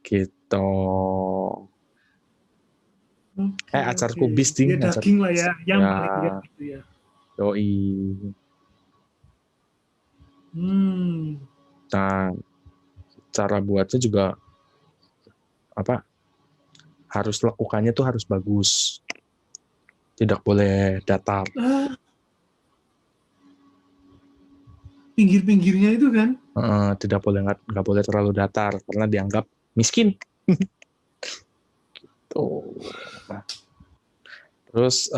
Gitu. Acar kubis ding. Ya daging lah ya, yang paling gitu ya. Yoi. Nah, cara buatnya juga apa? Harus lekukannya tuh harus bagus. Tidak boleh datar. Pinggir-pinggirnya itu kan? Tidak boleh, nggak boleh terlalu datar karena dianggap miskin. Gitu. Nah, terus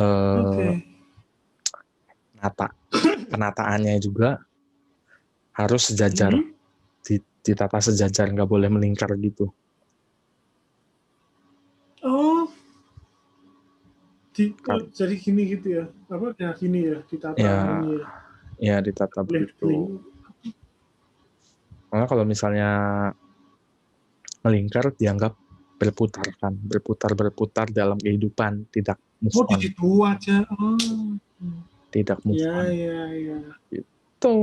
penataannya juga harus sejajar, ditata sejajar, nggak boleh melingkar gitu. Oh, jadi gini gitu ya? Apa ya gini ya? Ditata ini ya? Ya ditata begitu. Karena kalau misalnya melingkar dianggap berputar dalam kehidupan, tidak move on. Oh, di situ aja. Oh. Tidak move on. Ya. Gitu.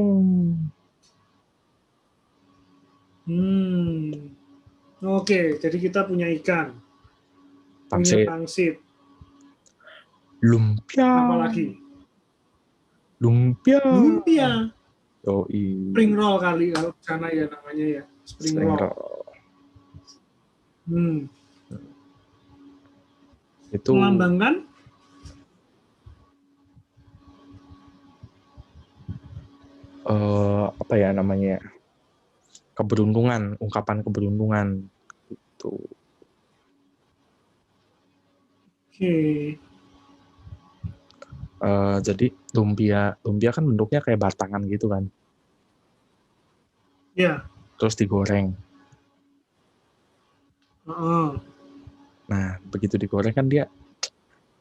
Oke, jadi kita punya ikan. Punya pangsit. Lumpia. Apa lagi? Lumpia. Yoi. Spring roll kali kalau sana ya namanya ya. Spring roll. Itu melambangkan apa ya namanya? Keberuntungan, ungkapan keberuntungan gitu. Oke. Jadi lumpia kan bentuknya kayak batangan gitu kan. Iya. Terus digoreng. Nah, begitu digoreng kan dia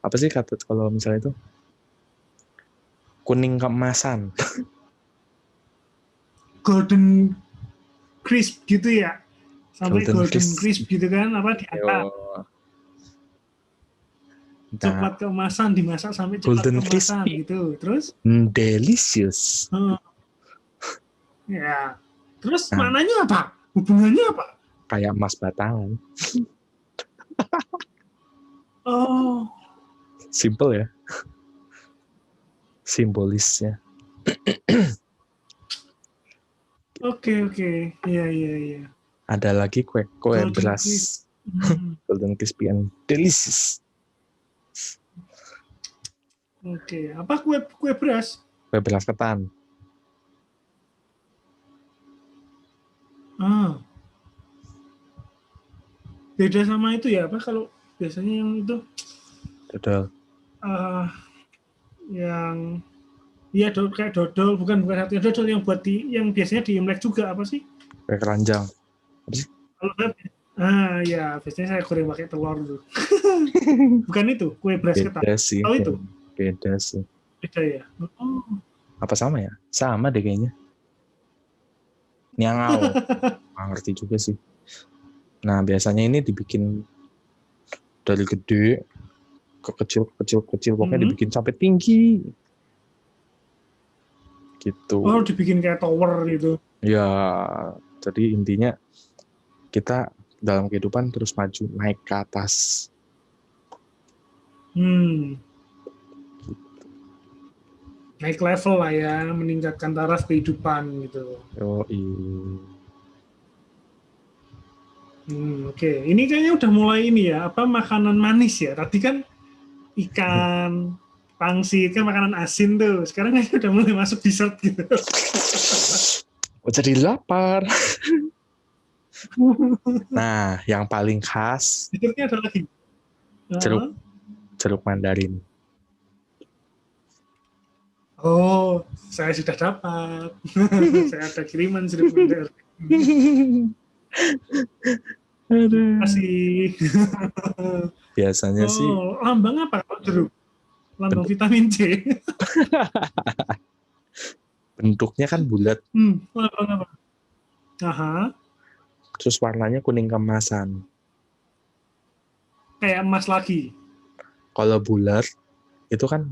apa sih kata kalau misalnya itu kuning keemasan. Golden crisp gitu ya. Sampai golden crisp gitu kan, apa diangkat. Coklat keemasan dimasak sampai coklat keemasan gitu. Terus delicious. Ya. Terus maknanya apa? Hubungannya apa? Kayak emas batangan. Oh. Simple ya. Simbolisnya. Oke. Iya. Ada lagi kue beras. Golden crispy and delicious. Oke. Apa kue beras? Kue beras ketan. Beda sama itu ya, apa kalau biasanya yang itu? Dodol. Yang kayak dodol, bukan satu dodol yang buat yang biasanya di Imlek juga apa sih? Kue keranjang. Apa sih? Ya biasanya saya goreng pakai telur tuh. Bukan itu kue beras ketan. Beda sih. Oh itu? Beda sih. Beda ya. Apa sama ya? Sama deh kayaknya. Nyangau. Nggak ngerti juga sih. Nah biasanya ini dibikin dari gede ke kecil pokoknya dibikin sampai tinggi. Gitu. Oh dibikin kayak tower gitu. Ya, jadi intinya kita dalam kehidupan terus maju, naik ke atas. Naik level lah ya, meningkatkan taraf kehidupan gitu. Yoi. Oke. Ini kayaknya udah mulai ini ya, apa makanan manis ya. Tadi kan ikan, pangsit kan makanan asin tuh. Sekarang kayaknya udah mulai masuk dessert gitu. Oh, jadi lapar. Nah, yang paling khas Dessertnya ada lagi. jeruk mandarin. Oh, saya sudah dapat. Saya ada kiriman jeruk mandarin. Terima kasih. Biasanya sih. Lambang apa kalau jeruk? Lambang vitamin C. Bentuknya kan bulat. Lambang apa? Aha. Terus warnanya kuning keemasan. Kayak emas lagi. Kalau bulat itu kan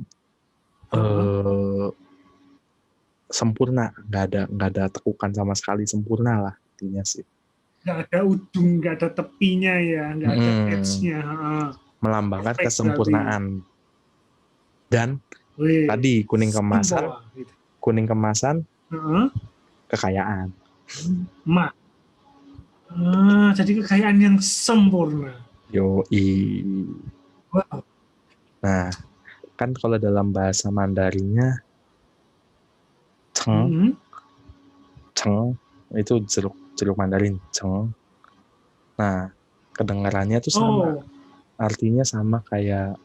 sempurna, nggak ada tekukan sama sekali, sempurna lah intinya sih. Nggak ada ujung, nggak ada tepinya ya, nggak ada edge-nya. Melambangkan kesempurnaan. Dan tadi kuning kemasan, kekayaan. Jadi kekayaan yang sempurna. Yoi. Wow. Nah, kan kalau dalam bahasa Mandarinnya ceng itu jeruk mandarin, ceng. Nah, kedengarannya tuh sama. Artinya sama kayak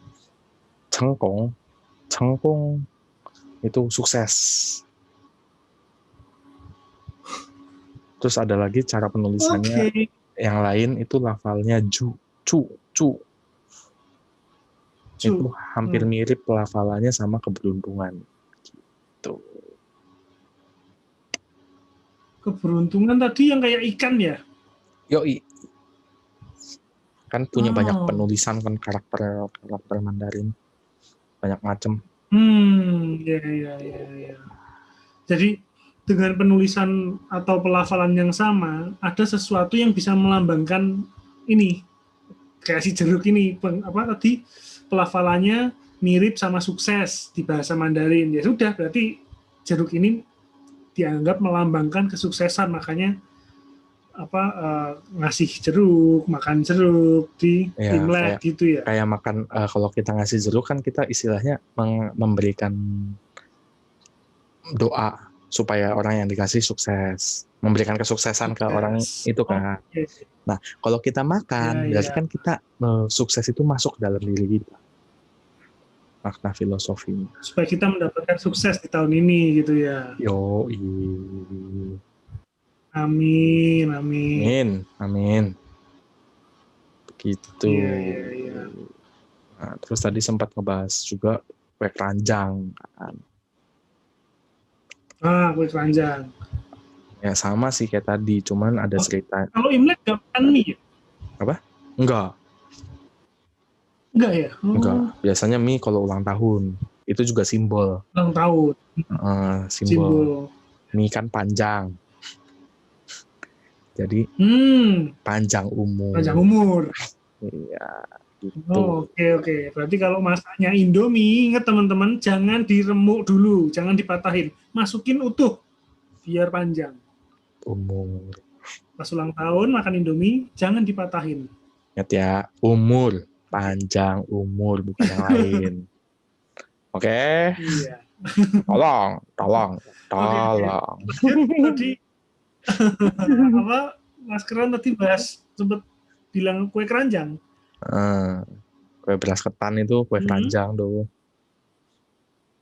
cengkong itu sukses. Terus ada lagi cara penulisannya yang lain itu lafalnya cu. Itu hampir mirip pelafalannya sama keberuntungan gitu. Keberuntungan tadi yang kayak ikan ya? Yoi. Kan punya banyak penulisan kan karakter Mandarin. Banyak macam. Ya. Jadi dengan penulisan atau pelafalan yang sama, ada sesuatu yang bisa melambangkan ini. Kayak si jeruk ini, tadi pelafalannya mirip sama sukses di bahasa Mandarin. Ya sudah, berarti jeruk ini dianggap melambangkan kesuksesan, makanya ngasih jeruk, makan jeruk di Imlek gitu ya. Kayak makan kalau kita ngasih jeruk kan kita istilahnya memberikan doa supaya orang yang dikasih sukses, memberikan kesuksesan ke orang itu kan. Nah, kalau kita makan berarti kan kita sukses itu masuk dalam diri kita. Makna filosofinya. Supaya kita mendapatkan sukses di tahun ini gitu ya. Yoi. Amin. Begitu. Iya. Nah, terus tadi sempat ngebahas juga kue keranjang kan. Kue keranjang. Ya sama sih kayak tadi, cuman ada cerita. Kalau Imlek nggak makan mie ya? Apa? Enggak ya? Enggak. Biasanya mie kalau ulang tahun. Itu juga simbol. Ulang tahun. Simbol. Mie kan panjang. Jadi panjang umur. Iya. Gitu. Oke. Berarti kalau masaknya Indomie, ingat teman-teman, jangan diremuk dulu, jangan dipatahin. Masukin utuh, biar panjang. Umur. Pas ulang tahun makan Indomie, jangan dipatahin. Ingat ya, umur. Panjang umur, bukan yang lain. Oke? Iya. Tolong. Tadi Mas Keren tadi sempat bilang kue keranjang. Kue beras ketan itu kue keranjang tuh.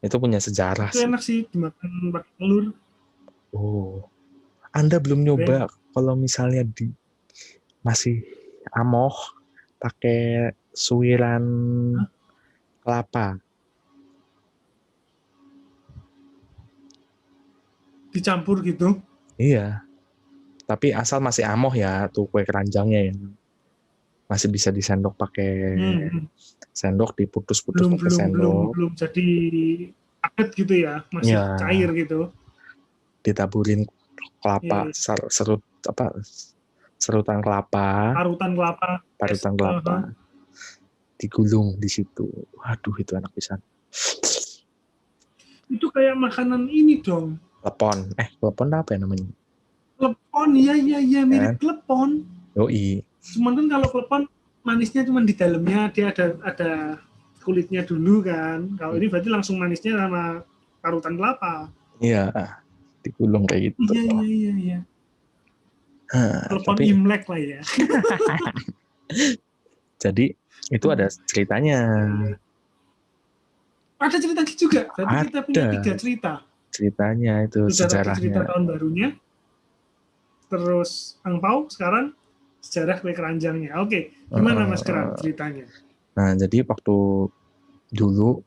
Itu punya sejarah. Itu enak sih dimakan pakai telur. Anda belum nyoba kalau misalnya masih amoh pakai suiran kelapa. Dicampur gitu? Iya. Tapi asal masih amoh ya tuh kue keranjangnya ya. Masih bisa disendok pakai sendok, diputus-putus pakai sendok. Belum jadi paket gitu ya, masih cair gitu. Ditaburin kelapa, serutan kelapa. Parutan kelapa. Digulung di situ. Waduh, itu enak pisan. Itu kayak makanan ini dong. Klepon apa ya namanya? Klepon, iya mirip klepon. Yoi. Cuman kan kalau klepon manisnya cuma di dalamnya, dia ada kulitnya dulu kan. Kalau ini berarti langsung manisnya sama parutan kelapa. Iya, digulung kayak gitu. Iya. Klepon Tapi Imlek lah ya. jadi itu ada ceritanya. Ada ceritanya juga. Berarti kita punya 3 cerita. Ceritanya itu sejarahnya. Cerita tahun barunya. Terus angpau, sekarang sejarah kue keranjangnya. Oke, gimana Mas Keran ceritanya? Nah, jadi waktu dulu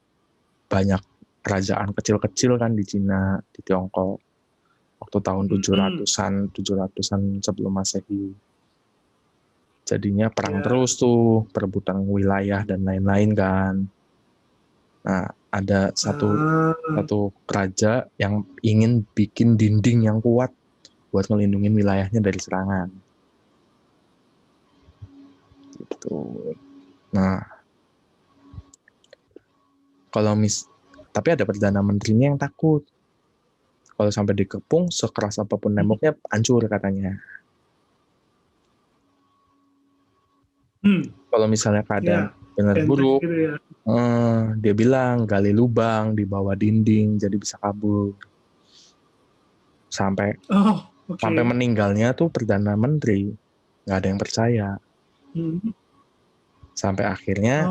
banyak kerajaan kecil-kecil kan di Cina, di Tiongkok. Waktu tahun 700-an sebelum Masehi. Jadinya perang terus tuh, perebutan wilayah dan lain-lain kan. Nah, ada satu raja yang ingin bikin dinding yang kuat buat ngelindungin wilayahnya dari serangan. Gitu. Nah, tapi ada perdana menterinya yang takut. Kalau sampai dikepung, sekeras apapun nemboknya hancur katanya. Kalau misalnya keadaan benar buruk, gitu ya. Dia bilang gali lubang di bawah dinding, jadi bisa kabur. Sampai meninggalnya tuh perdana menteri, nggak ada yang percaya. Sampai akhirnya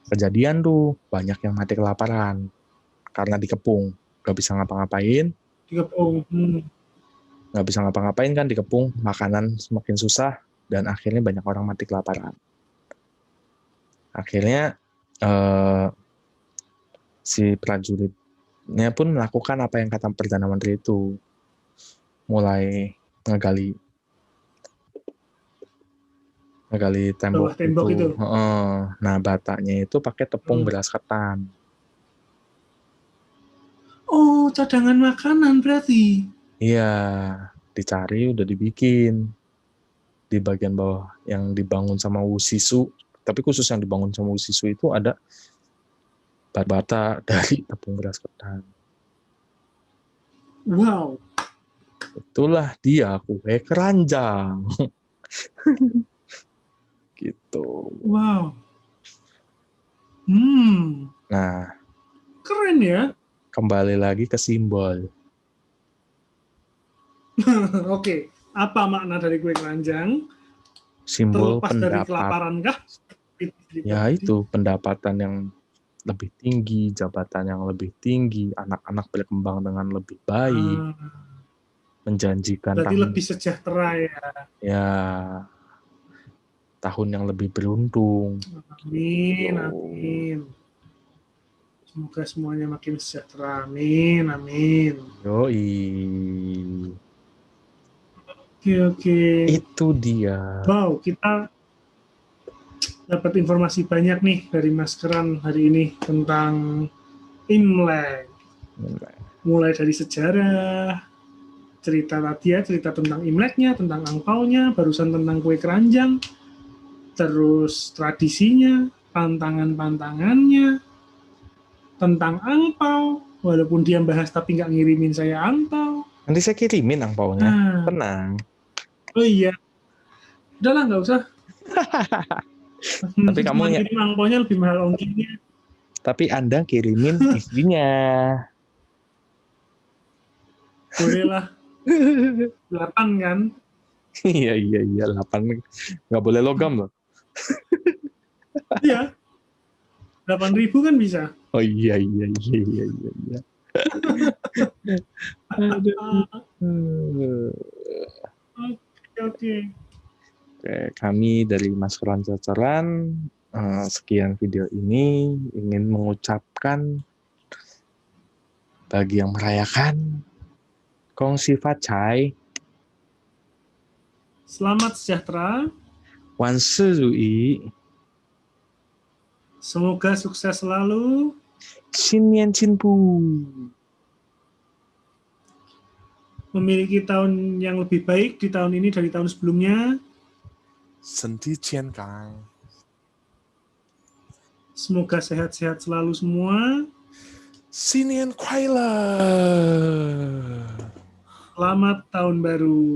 kejadian tuh banyak yang mati kelaparan karena dikepung, nggak bisa ngapa-ngapain. Nggak bisa ngapa-ngapain kan dikepung, makanan semakin susah dan akhirnya banyak orang mati kelaparan. Akhirnya si prajuritnya pun melakukan apa yang kata perdana menteri itu, mulai ngegali tembok itu. Nah, batanya itu pakai tepung beras ketan. Oh, cadangan makanan berarti? Iya, dicari udah dibikin di bagian bawah yang dibangun sama Wu Sisu. Tapi khusus yang dibangun sama Wu Sisu itu ada bata dari tepung beras ketan. Wow. Itulah dia kue keranjang. Gitu. Wow. Nah, keren ya. Kembali lagi ke simbol. Oke, apa makna dari kue keranjang? Simbol terlepas dari kelaparan kah? Ya itu, pendapatan yang lebih tinggi, jabatan yang lebih tinggi, anak-anak berkembang dengan lebih baik, menjanjikan berarti lebih sejahtera ya. Ya, tahun yang lebih beruntung. Amin. Semoga semuanya makin sejahtera. Amin. Yoi. Oke. Itu dia. Wow, kita dapat informasi banyak nih dari Mas Keran hari ini tentang Imlek. Mulai dari sejarah, cerita tadi ya, cerita tentang Imleknya, tentang angpaunya, barusan tentang kue keranjang, terus tradisinya, pantangan-pantangannya, tentang angpau, walaupun dia bahas tapi nggak ngirimin saya angpau. Nanti saya kirimin angpaunya, tenang. Oh iya, udahlah nggak usah. Tapi kamu kirim angpaunya lebih mahal ongkirnya. Tapi Anda kirimin isinya. Boleh lah. 8 kan? Iya 8. Nggak boleh logam loh. Iya. 8.000 kan bisa. Oh iya. Oke. Kami dari Mas Keran Cocoran, sekian video ini ingin mengucapkan bagi yang merayakan Gong Xi Fa Cai, selamat sejahtera, Wan Shi Rui, semoga sukses selalu, Xin Nian Xin Bu, memiliki tahun yang lebih baik di tahun ini dari tahun sebelumnya. Senti Cian Kai. Semoga sehat-sehat selalu semua. Sinian Kuai Le. Selamat tahun baru.